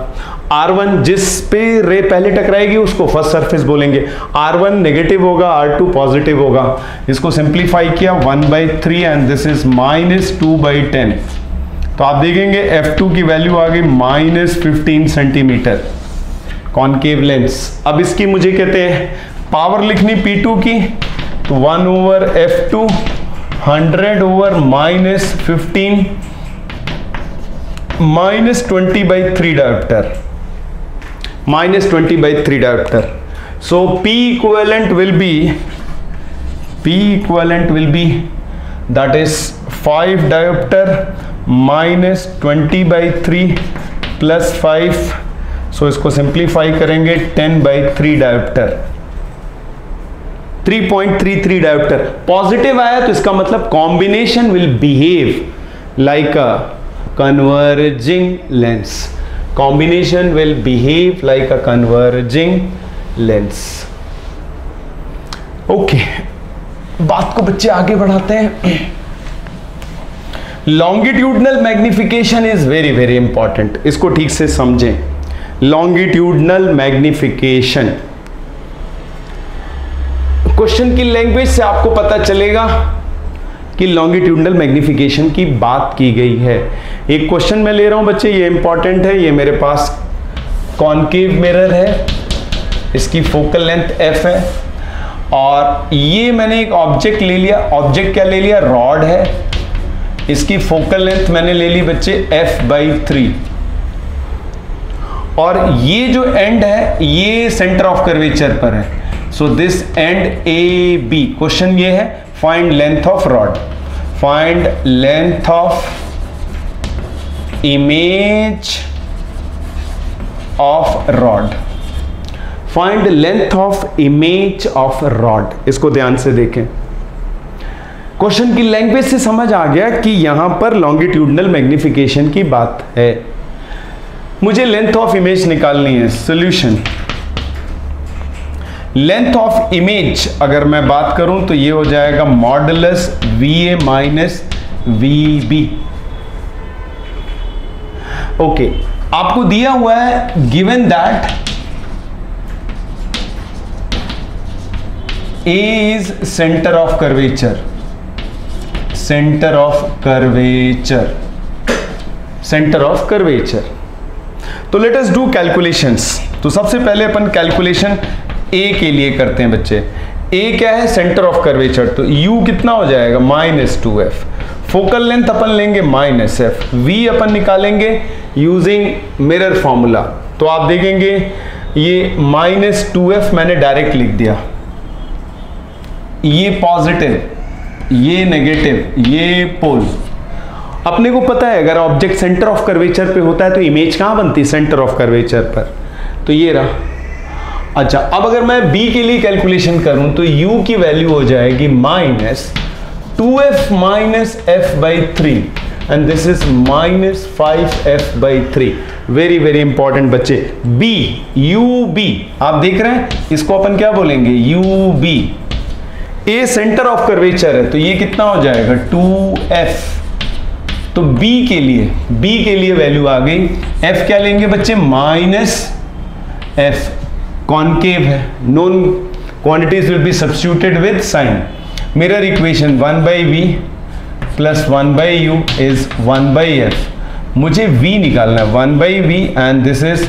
R1 जिस पे रे पहले टकराएगी उसको फर्स्ट सरफेस बोलेंगे, R1 नेगेटिव होगा, R2 पॉजिटिव होगा। इसको सिंप्लीफाई किया 1/3 एंड दिस इज -2/10। तो आप देखेंगे F2 की वैल्यू आ गई -15 सेंटीमीटर कॉनकेव लेंस। अब इसकी मुझे कहते हैं पावर लिखनी P2 की, तो 1/f2 100/-15 -20/3 diopter, -20/3 diopter. So P equivalent will be that is 5 diopter -20/3 plus 5, so इसको सिंप्लीफाई करेंगे 10/3 diopter, 3.33 diopter। पॉजिटिव आया तो इसका मतलब combination will behave like a converging lens, combination will behave like a converging lens। Okay, बात को बच्चे आगे बढ़ाते हैं। Longitudinal magnification is very very important, इसको ठीक से समझें। लॉन्गिट्यूडनल मैग्निफिकेशन, क्वेश्चन की लैंग्वेज से आपको पता चलेगा कि लॉन्गिट्यूडनल मैग्निफिकेशन की बात की गई है। एक क्वेश्चन मैं ले रहा हूं बच्चे, ये इंपॉर्टेंट है। ये मेरे पास कॉनकेव मिरर है, इसकी फोकल लेंथ f है, और ये मैंने एक ऑब्जेक्ट ले लिया। ऑब्जेक्ट क्या ले लिया, रॉड है। इसकी फोकल लेंथ मैंने ले ली बच्चे f/3, और ये जो एंड है ये सेंटर ऑफ कर्वेचर पर है। So this and AB। Question ये है, find length of rod, find length of image of rod, find length of image of rod. इसको ध्यान से देखें, क्वेश्चन की लैंग्वेज से समझ आ गया कि यहां पर लॉन्गिट्यूडनल मैग्निफिकेशन की बात है। मुझे लेंथ ऑफ इमेज निकालनी है। सॉल्यूशन, लेंथ ऑफ इमेज अगर मैं बात करूं तो ये हो जाएगा modulus VA minus VB। Okay, आपको दिया हुआ है given that A is centre of curvature, centre of curvature, centre of curvature. तो लेट अस डू कैलकुलेशंस। तो सबसे पहले अपन कैलकुलेशन A के लिए करते हैं बच्चे। A क्या है, सेंटर ऑफ कर्वेचर, तो U कितना हो जाएगा -2f। फोकल लेंथ अपन लेंगे -f, V अपन निकालेंगे यूजिंग मिरर फॉर्मूला। तो आप देखेंगे ये -2f मैंने डायरेक्ट लिख दिया, ये पॉजिटिव, ये नेगेटिव, ये पोल। अपने को पता है अगर ऑब्जेक्ट सेंटर ऑफ कर्वेचर पे होता है तो इमेज कहां बनती है, सेंटर ऑफ कर्वेचर पर। तो ये रहा। अच्छा, अब अगर मैं B के लिए कैलकुलेशन करूं तो U की वैल्यू हो जाएगी -2f minus f/3 and this is -5f/3। Very very important बच्चे। B, UB आप देख रहे हैं, इसको अपन क्या बोलेंगे, UB। A centre of curvature है तो ये कितना हो जाएगा 2f। तो B के लिए वैल्यू आ गई, F क्या लेंगे बच्चे, -f। कॉनकेव है, known quantities will be substituted with sign. Mirror equation 1/v plus 1/u is 1/f। मुझे v निकालना है, 1/v and this is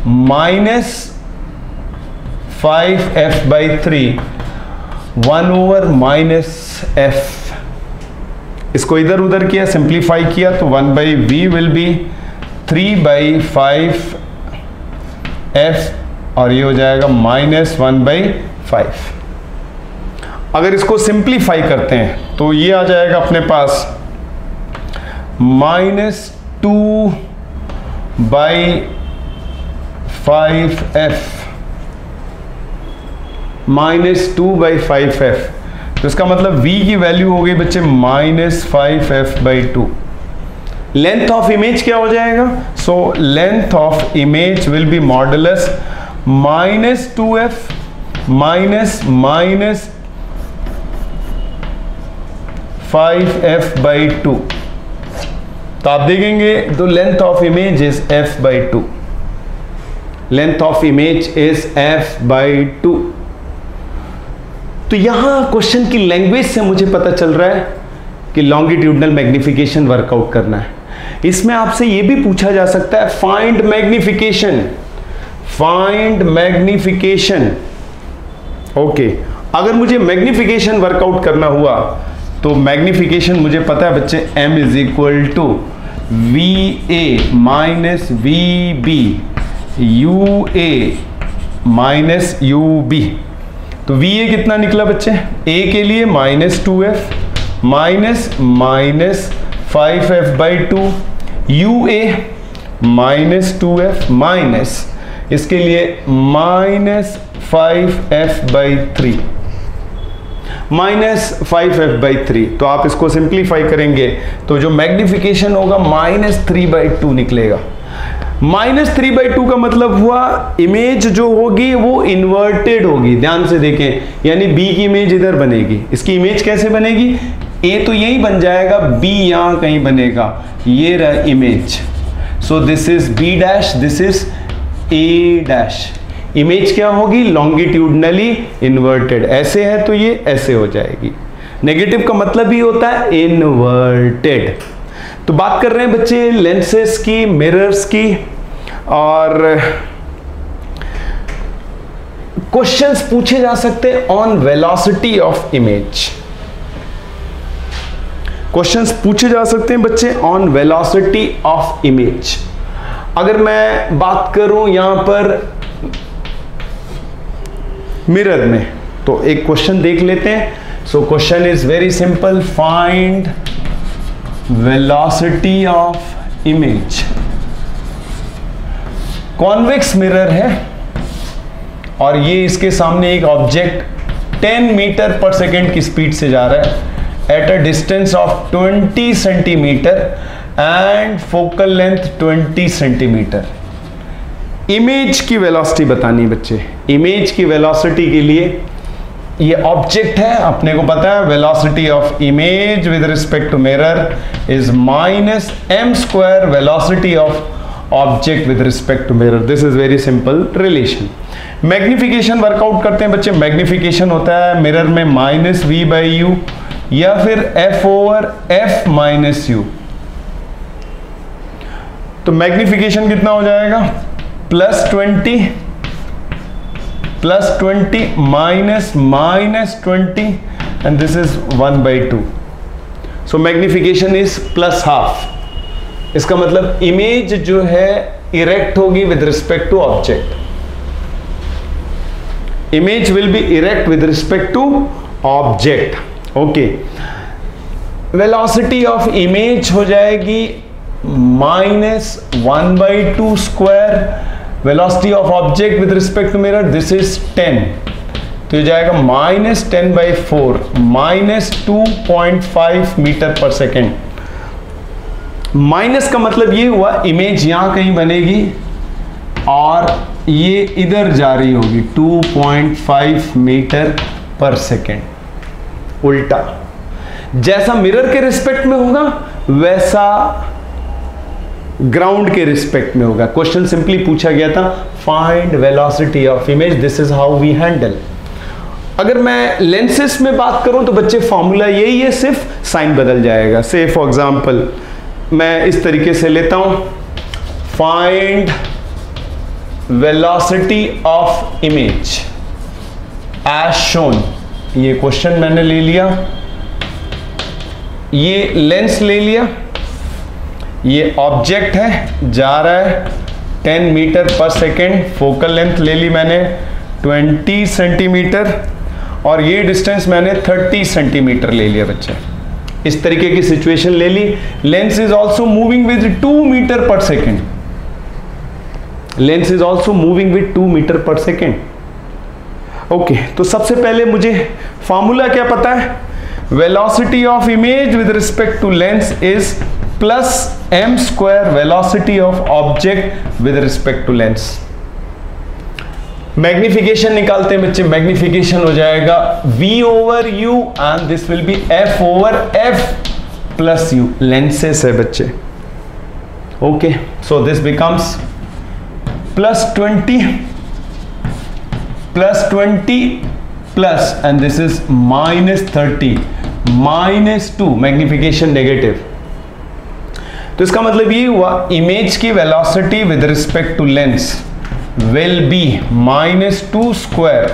-5f/3 1/-f। इसको इधर उधर किया, सिंप्लीफाई किया तो 1/v विल बी 3/5f और ये हो जाएगा -1/5। अगर इसको सिंप्लीफाई करते हैं तो ये आ जाएगा अपने पास -2/5f, -2/5f। तो इसका मतलब v की वैल्यू हो गई बच्चे -5f/2। लेंथ ऑफ इमेज क्या हो जाएगा? So length of image will B modulus -2f -5f/2। तो आप देखेंगे the length of image is f/2। Length of image is f/2। तो यहां क्वेश्चन की लैंग्वेज से मुझे पता चल रहा है कि लॉन्गिट्यूडनल मैग्निफिकेशन वर्कआउट करना है। इसमें आपसे यह भी पूछा जा सकता है find magnification, find magnification. Okay, अगर मुझे मैग्निफिकेशन वर्कआउट करना हुआ तो मैग्निफिकेशन मुझे पता है बच्चे m = VA - VB UA - UB। तो VA कितना निकला बच्चे? A के लिए -2f -5f/2, UA -2f minus इसके लिए -5f/3, -5f/3। तो आप इसको सिंप्लीफाई करेंगे तो जो मैग्निफिकेशन होगा -3/2 निकलेगा। -3/2 का मतलब हुआ इमेज जो होगी वो इन्वर्टेड होगी। ध्यान से देखें, यानी B की इमेज इधर बनेगी। इसकी इमेज कैसे बनेगी? A तो यही बन जाएगा, B यहां कहीं बनेगा। ये रहा image. So this is B dash, this is A dash. Image क्या होगी? Longitudinally inverted. ऐसे है तो ये ऐसे हो जाएगी। नेगेटिव का मतलब ही होता है इन्वर्टेड। तो बात कर रहे हैं बच्चे लेंसेस की, मिरर्स की, और क्वेश्चंस पूछे जा सकते हैं on velocity of image. Questions पूछे जा सकते हैं बच्चे ऑन वेलोसिटी ऑफ इमेज। अगर मैं बात करूं यहां पर मिरर में, तो एक क्वेश्चन देख लेते हैं। So question is very simple, find velocity of image. Convex mirror है और ये इसके सामने एक ऑब्जेक्ट 10 मीटर पर सेकेंड की स्पीड से जा रहा है at a distance of 20 centimetre and focal length 20 centimetre. Image की वेलोसिटी बतानी है बच्चे। इमेज की वेलोसिटी के लिए ये ऑब्जेक्ट है, अपने को पता है velocity of image with respect to mirror is -m² velocity of object with respect to mirror. This is very simple relation. Magnification work out करते हैं बच्चे। मैग्निफिकेशन होता है मिरर में -v/u या फिर f/f - u। तो मैग्निफिकेशन कितना हो जाएगा? +20 -20 and this is 1/2. So magnification is +½ इसका मतलब इमेज जो है इरेक्ट होगी with respect to object. Image will be erect with respect to object. Okay, velocity of image हो जाएगी -1/2²। Velocity of object with respect to mirror this is 10, तो ये जाएगा -10/4 -2.5 मीटर पर सेकेंड। माइनस का मतलब ये हुआ इमेज यहां कहीं बनेगी और ये इधर जा रही होगी 2.5 मीटर पर सेकेंड। उल्टा जैसा मिरर के रिस्पेक्ट में होगा वैसा ग्राउंड के रिस्पेक्ट में होगा। क्वेश्चन सिंपली पूछा गया था find velocity of image, this is how we handle. अगर मैं लेंसेस में बात करूं तो बच्चे फॉर्मूला यही है, सिर्फ साइन बदल जाएगा। से फॉर एग्जांपल मैं इस तरीके से लेता हूं, find velocity of image as shown. ये क्वेश्चन मैंने ले लिया, ये लेंस ले लिया, ये ऑब्जेक्ट है जा रहा है 10 metre per second, focal length ले ली मैंने 20 सेंटीमीटर और ये डिस्टेंस मैंने 30 सेंटीमीटर ले लिया बच्चे। इस तरीके की सिचुएशन ले ली। Lens is also moving with 2 metre per second, lens is also moving with 2 metre per second. Okay, तो सबसे पहले मुझे फॉर्मूला क्या पता है, velocity of image with respect to lens is plus m square velocity of object with respect to lens. Magnification निकालते हैं बच्चे, मैग्निफिकेशन हो जाएगा v over u and this will be f over f plus u, lenses है बच्चे। Okay, so this becomes plus 20 plus and this is -30 -2, magnification negative. तो इसका मतलब ये हुआ इमेज की velocity with respect to lens will be -2 square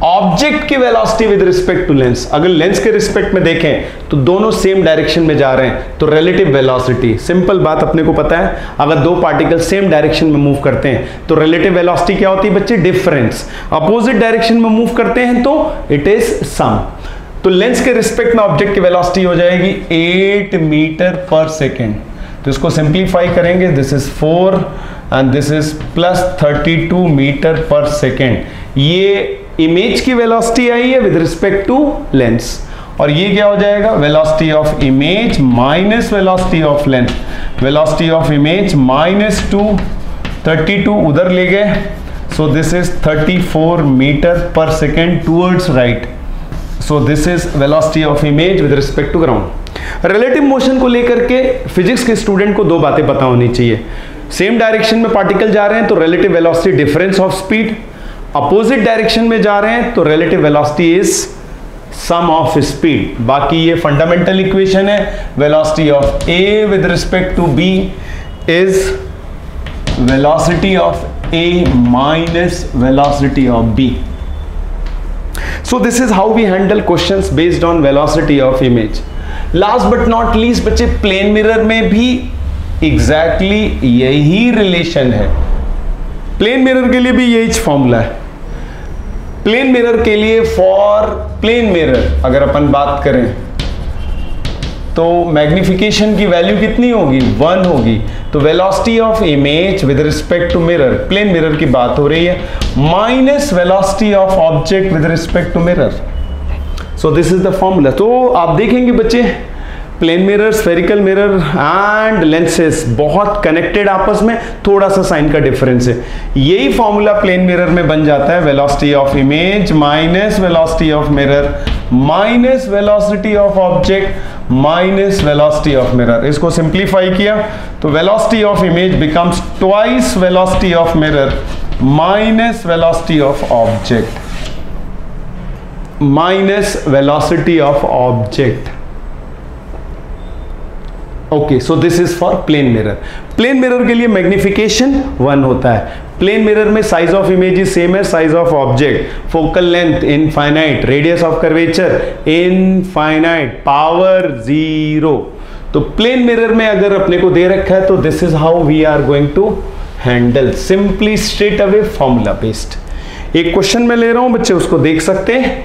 object की velocity with respect to lens. अगर लेंस के रिस्पेक्ट में देखें तो दोनों सेम डायरेक्शन में जा रहे हैं, तो रिलेटिव वेलोसिटी, सिंपल बात अपने को पता है, अगर दो पार्टिकल सेम डायरेक्शन में मूव करते हैं तो रिलेटिव वेलोसिटी क्या होती है बच्चे, डिफरेंस। अपोजिट डायरेक्शन में मूव करते हैं तो इट इज सम। तो लेंस के रिस्पेक्ट में ऑब्जेक्ट की वेलोसिटी हो जाएगी 8 मीटर पर सेकेंड। तो इसको सिंप्लीफाई करेंगे, this is 4 and this is plus 32 metre per second. ये इमेज की वेलोसिटी आई है विद रिस्पेक्ट टू लेंस, और ये क्या हो जाएगा, velocity of image minus velocity of lens. Velocity of image -2, 32 उधर ले गए, so this is 34 metre per second towards right. So this is velocity of image with respect to ground. Relative motion को लेकर के फिजिक्स के student को दो बातें पता होनी चाहिए। सेम डायरेक्शन में पार्टिकल जा रहे हैं तो relative velocity difference of speed, opposite direction में जा रहे हैं तो relative velocity is sum of speed. बाकी ये फंडामेंटल इक्वेशन है, velocity of A with respect to B is velocity of A minus velocity of B. So this is how we handle questions based on velocity of image. Last but not least बच्चे, plane mirror में भी exactly यही relation है। Plane mirror के लिए भी यही formula है। प्लेन मिरर के लिए, फॉर प्लेन मिरर अगर अपन बात करें तो मैग्निफिकेशन की वैल्यू कितनी होगी, 1 होगी। तो velocity of image with respect to mirror, plane mirror की बात हो रही है, minus velocity of object with respect to mirror. So this is the formula. तो आप देखेंगे बच्चे, plane mirror, spherical mirror and lenses बहुत कनेक्टेड आपस में, थोड़ा सा साइन का डिफरेंस है। यही फॉर्मूला प्लेन मिरर में बन जाता है, velocity of image minus velocity of mirror minus velocity of object minus velocity of mirror. इसको सिंप्लीफाई किया तो velocity of image becomes twice velocity of mirror minus velocity of object minus velocity of object. Okay, so this is for plane mirror. Plane mirror के लिए magnification 1 होता है। Plane mirror में size of image same है size of object, focal length infinite, radius of curvature infinite, power 0। तो plane mirror में अगर अपने को दे रखा है तो this is how we are going to handle, simply straight away formula based. एक क्वेश्चन मैं ले रहा हूं बच्चे, उसको देख सकते हैं।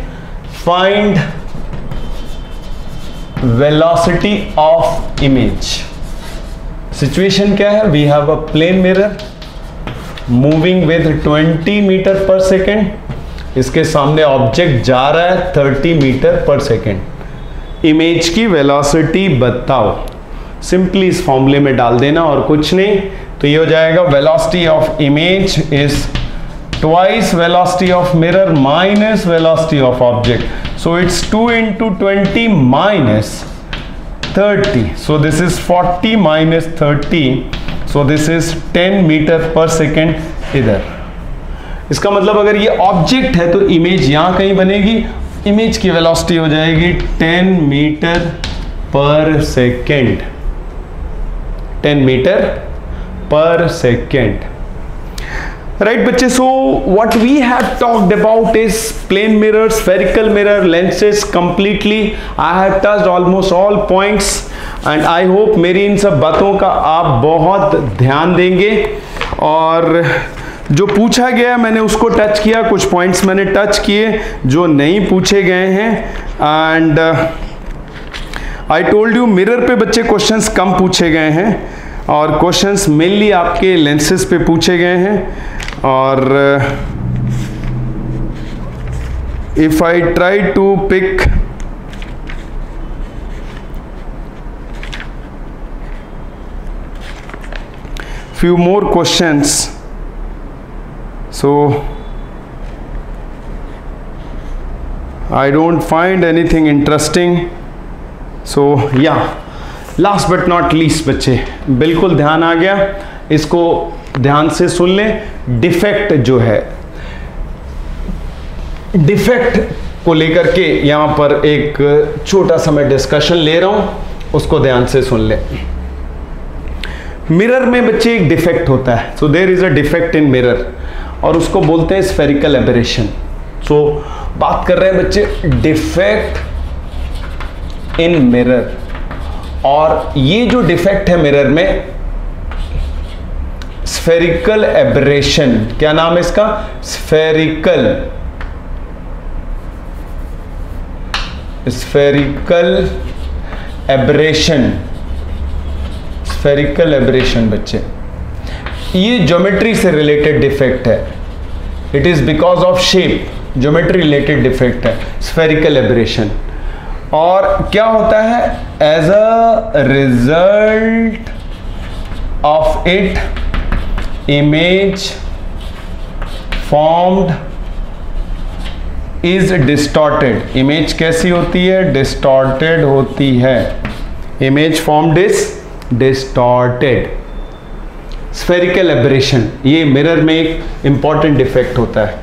Find velocity of image। Situation क्या है, we have a plane mirror moving with 20 metre per second, इसके सामने ऑब्जेक्ट जा रहा है 30 मीटर पर सेकेंड। इमेज की वेलोसिटी बताओ, सिंपली इस फॉर्मूले में डाल देना और कुछ नहीं। तो ये हो जाएगा velocity of image is twice velocity of mirror minus velocity of object, so it's 2 into 20 minus 30, so this is 40 minus 30, so this is 10 meter per second। इधर इसका मतलब अगर ये ऑब्जेक्ट है तो इमेज यहां कहीं बनेगी, इमेज की वेलोसिटी हो जाएगी 10 metre per second, 10 metre per second. Right बच्चे, so what we have talked about is plane mirror, spherical mirror, lenses completely. I have touched almost all points and I hope मेरी इन सब बातों का आप बहुत ध्यान देंगे। और जो पूछा गया मैंने उसको टच किया, कुछ पॉइंट्स मैंने टच किए जो नहीं पूछे गए हैं। And I told you mirror पे बच्चे क्वेश्चंस कम पूछे गए हैं और क्वेश्चंस मेनली आपके लेंसेज पे पूछे गए हैं। और if I try to pick few more questions, so I don't find anything interesting, so yeah, last but not least बच्चे बिल्कुल ध्यान आ गया, इसको ध्यान से सुन लें। डिफेक्ट जो है, डिफेक्ट को लेकर के यहां पर एक छोटा सा मैं डिस्कशन ले रहा हूं, उसको ध्यान से सुन लें। मिरर में बच्चे एक डिफेक्ट होता है, so there is a defect in mirror और उसको बोलते हैं स्फेरिकल एबरेशन। सो बात कर रहे हैं बच्चे डिफेक्ट इन मिरर, और ये जो डिफेक्ट है मिरर में स्फेरिकल एबरेशन, क्या नाम है इसका? Spherical aberration. स्फेरिकल एबरेशन बच्चे, ये ज्योमेट्री से रिलेटेड डिफेक्ट है। It is because of shape, geometry related defect है स्फेरिकल एबरेशन। और क्या होता है? As a result of it image formed is distorted. Image कैसी होती है? डिस्टॉर्टेड होती है। Image formed is distorted. Spherical aberration ये मिरर में एक इंपॉर्टेंट डिफेक्ट होता है,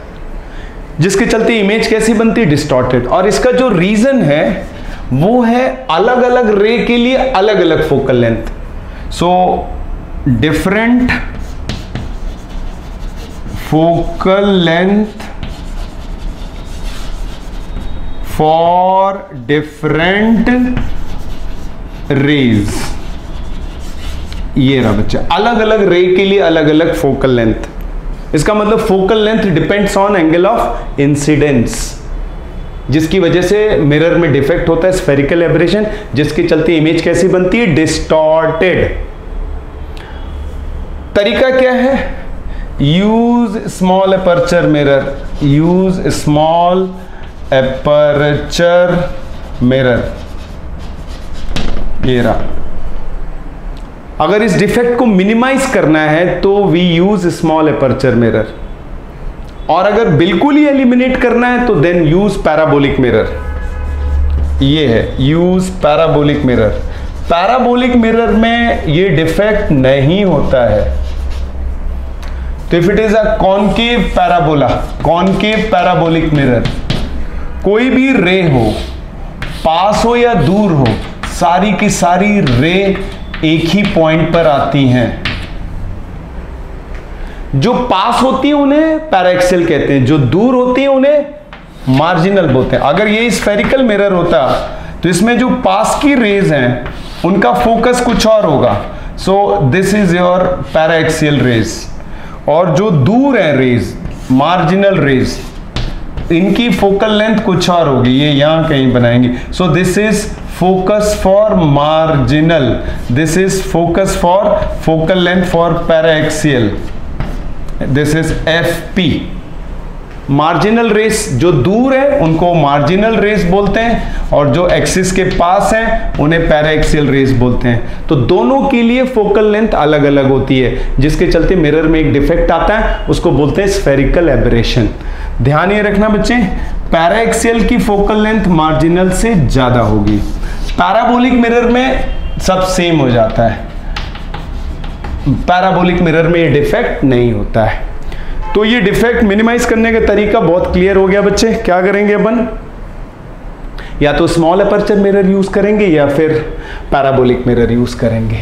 जिसके चलते इमेज कैसी बनती है? डिस्टॉर्टेड। और इसका जो रीजन है वो है अलग अलग रे के लिए अलग अलग focal length. So different focal length for different rays. ये रहा बच्चा, अलग अलग रे के लिए अलग अलग फोकल लेंथ। इसका मतलब focal length depends on angle of incidence, जिसकी वजह से मिरर में डिफेक्ट होता है स्फेरिकल एबरेशन, जिसके चलते इमेज कैसी बनती है? डिस्टॉर्टेड। तरीका क्या है? Use small aperture mirror, use small aperture mirror. ये रहा। अगर इस डिफेक्ट को मिनिमाइज करना है तो we use small aperture mirror, और अगर बिल्कुल ही एलिमिनेट करना है तो देन यूज पैराबोलिक मिरर। ये है use parabolic mirror. Parabolic mirror में ये डिफेक्ट नहीं होता है। तो if it is a concave parabola, concave parabolic mirror, कोई भी रे हो, पास हो या दूर हो, सारी की सारी रे एक ही पॉइंट पर आती हैं। जो पास होती है उन्हें पैराएक्सियल कहते हैं, जो दूर होती है उन्हें मार्जिनल बोलते हैं। अगर ये स्फेरिकल मिरर होता तो इसमें जो पास की रेज हैं उनका फोकस कुछ और होगा। So this is your paraxial rays, और जो दूर है रेज, मार्जिनल रेज, इनकी फोकल लेंथ कुछ और होगी, ये यहां कहीं बनाएंगे। So this is focus for marginal, this is focus for focal length for paraxial, this is FP। Marginal rays जो दूर है उनको मार्जिनल रेस बोलते हैं, और जो एक्सिस के पास हैं उन्हें पैराएक्सियल रेस बोलते हैं। तो दोनों के लिए फोकल लेंथ अलग अलग होती है, जिसके चलते मिरर में एक डिफेक्ट आता है, उसको बोलते हैं स्फेरिकल एबरेशन। ध्यान ये रखना बच्चे, पैराएक्सियल की फोकल लेंथ मार्जिनल से ज्यादा होगी। पैराबोलिक मिरर में सब सेम हो जाता है, पैराबोलिक मिरर में ये डिफेक्ट नहीं होता है। तो ये डिफेक्ट मिनिमाइज करने का तरीका बहुत क्लियर हो गया बच्चे। क्या करेंगे अपन? या तो स्मॉल अपर्चर मिरर यूज करेंगे या फिर पैराबोलिक मिरर यूज करेंगे।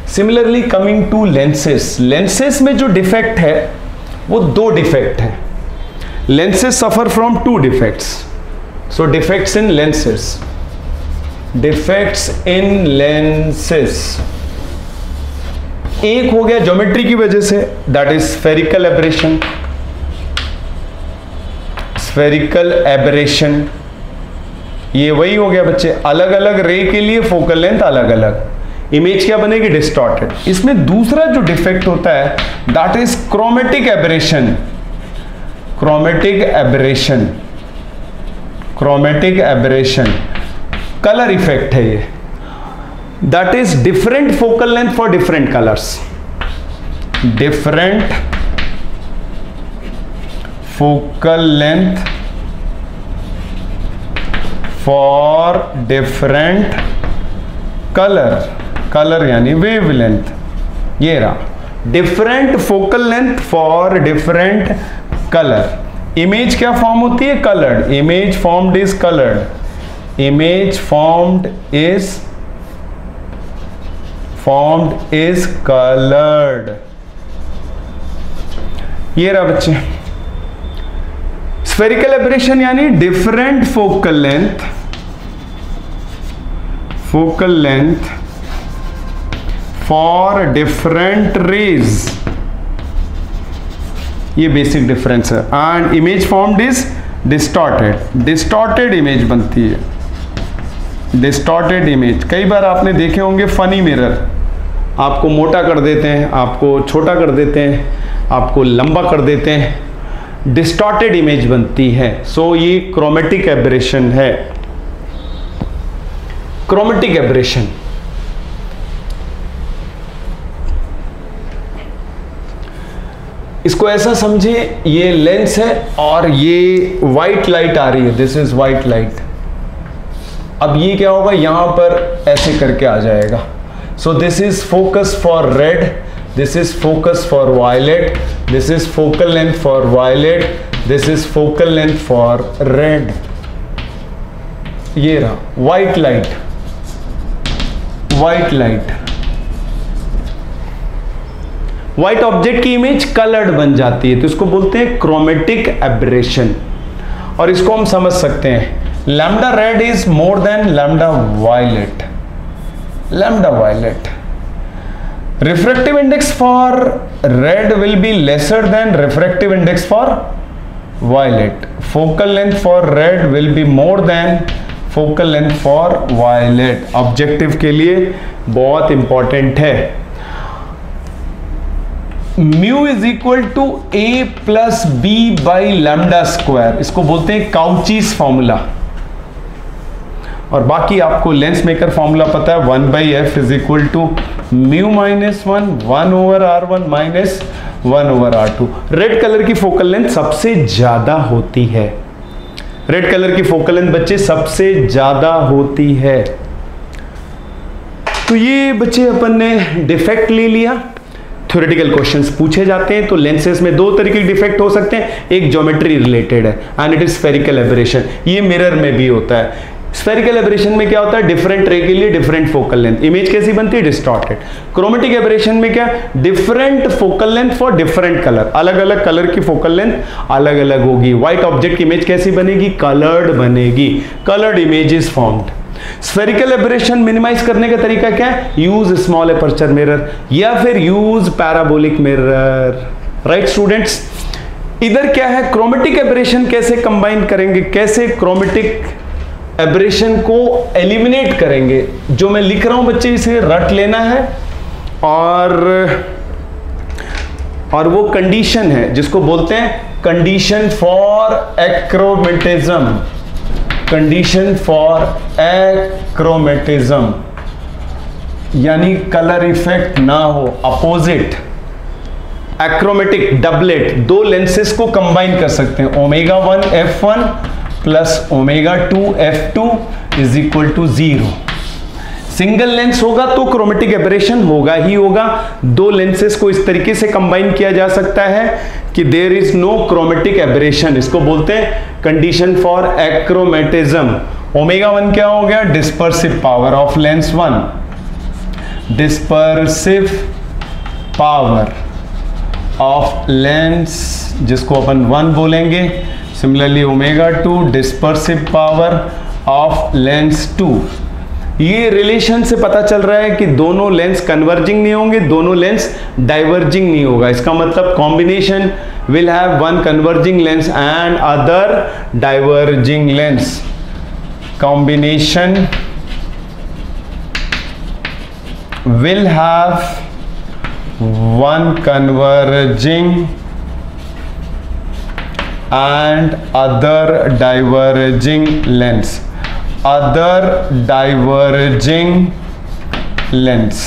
Similarly coming to lenses, lenses में जो डिफेक्ट है वो दो डिफेक्ट है। Lenses suffer from two defects. So defects in lenses, defects in lenses. एक हो गया ज्योमेट्री की वजह से, that is spherical aberration. Spherical aberration ये वही हो गया बच्चे, अलग अलग रे के लिए फोकल लेंथ अलग अलग, इमेज क्या बनेगी, डिस्टॉर्टेड। इसमें दूसरा जो डिफेक्ट होता है that is chromatic aberration. Chromatic aberration, chromatic aberration colour effect है ये, that is different focal length for different colours. Different focal length for different colour, colour यानी वेवलेंथ, ये रहा different focal length for different colour. Image क्या form होती है, coloured. Image formed is coloured, image formed is coloured. ये रहा बच्चे spherical aberration यानी different focal length for different rays, ये बेसिक डिफरेंस है। And image formed is distorted, distorted image बनती है, डिस्टॉर्टेड इमेज। कई बार आपने देखे होंगे फनी मिरर, आपको मोटा कर देते हैं, आपको छोटा कर देते हैं, आपको लंबा कर देते हैं, डिस्टॉर्टेड इमेज बनती है। सो ये क्रोमेटिक एब्रेशन है। क्रोमेटिक एब्रेशन इसको ऐसा समझे, ये लेंस है और ये व्हाइट लाइट आ रही है, दिस इज व्हाइट लाइट। अब ये क्या होगा, यहां पर ऐसे करके आ जाएगा। सो this is focus for red, this is focus for violet, this is focal length for violet, this is focal length for red। ये रहा white light, white light, white object की इमेज कलर्ड बन जाती है, तो इसको बोलते हैं क्रोमेटिक एब्रेशन। और इसको हम समझ सकते हैं, lambda red is more than lambda violet, lambda violet. Refractive index for red will be lesser than refractive index for violet. Focal length for red will be more than focal length for violet. Objective के लिए बहुत important है। mu is equal to a plus b by lambda square, इसको बोलते हैं काउचीज formula. और बाकी आपको लेंस मेकर फॉर्मूला पता है, 1/f is equal to mu minus 1 over r1 minus 1 over r2। Red colour की फोकल लेंथ सबसे ज्यादा होती है, रेड कलर की फोकल लेंथ बच्चे सबसे ज्यादा होती है। तो ये बच्चे अपन ने डिफेक्ट ले लिया। थ्योरेटिकल क्वेश्चंस पूछे जाते हैं तो लेंसेज में दो तरीके के डिफेक्ट हो सकते हैं, एक ज्योमेट्री रिलेटेड है and it is spherical aberration, ये मिरर में भी होता है। स्फेरिकल एब्रेशन में क्या होता है, डिफरेंट रे के लिए डिफरेंट फोकल लेंथ, इमेज कैसी बनती है, डिस्टॉर्टेड। क्रोमेटिक एब्रेशन में क्या, different focal length for different colour, अलग अलग कलर की फोकल लेंथ अलग अलग होगी। व्हाइट ऑब्जेक्ट की इमेज कैसी बनेगी, कलर्ड बनेगी, coloured image is formed. Spherical aberration minimise करने का तरीका क्या है, यूज स्मॉल एपर्चर मिरर या फिर use parabolic mirror. Right students, इधर क्या है, क्रोमेटिक एब्रेशन कैसे कंबाइन करेंगे, कैसे क्रोमेटिक एब्रेशन को एलिमिनेट करेंगे, जो मैं लिख रहा हूं बच्चे इसे रट लेना है। और वो कंडीशन है जिसको बोलते हैं condition for achromatism, condition for achromatism, यानी कलर इफेक्ट ना हो, अपोजिट एक्रोमेटिक डबलेट, दो लेंसेस को कंबाइन कर सकते हैं, ω1 f1 plus ω2 f2 is equal to 0। Single lens होगा तो क्रोमेटिक एब्रेशन होगा ही होगा, दो लेंसेस को इस तरीके से कंबाइन किया जा सकता है कि there is no chromatic aberration, इसको बोलते हैं कंडीशन फॉर एक्रोमेटिज्म। ω1 क्या हो गया, dispersive power of lens 1, dispersive power of lens जिसको अपन 1 बोलेंगे। Similarly ω2 dispersive power of lens 2 ये रिलेशन से पता चल रहा है कि दोनों लेंस कन्वर्जिंग नहीं होंगे, दोनों लेंस डाइवर्जिंग नहीं होगा। इसका मतलब combination will have one converging lens and other diverging lens. Combination will have one converging and other diverging lens. Other diverging lens.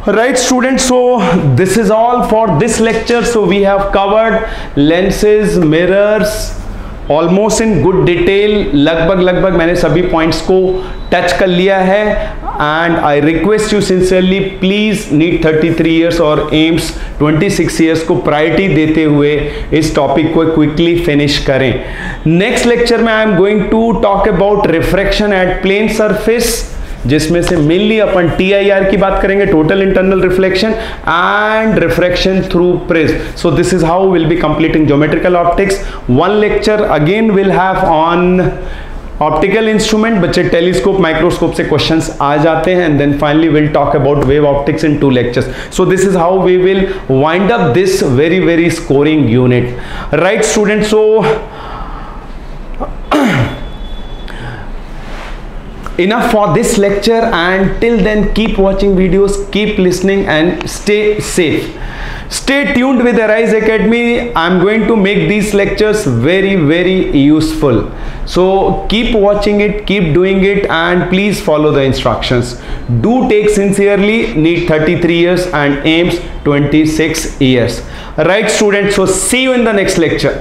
Right students, so this is all for this lecture. So we have covered lenses, mirrors almost in good detail. लगभग मैंने सभी points को touch कर लिया है and I request you sincerely please NEET 33 years और AIIMS 26 years को priority देते हुए इस टॉपिक को क्विकली फिनिश करें। नेक्स्ट लेक्चर में I am going to talk about refraction at plane surface, जिसमें से मेनली अपन TIR की बात करेंगे, total internal reflection and refraction through prism. So this is how will be completing geometrical optics. One lecture again will have on optical instrument. बच्चे telescope, microscope से questions आ जाते हैं and then finally will talk about wave optics in 2 lectures. So this is how we will wind up this very scoring unit. Right students, so enough for this lecture, and till then keep watching videos, keep listening and stay safe. Stay tuned with Arise Academy. I'm going to make these lectures very useful. So keep watching it, keep doing it, and please follow the instructions. Do take sincerely NEET 33 years and AIMS 26 years. Right students, so see you in the next lecture.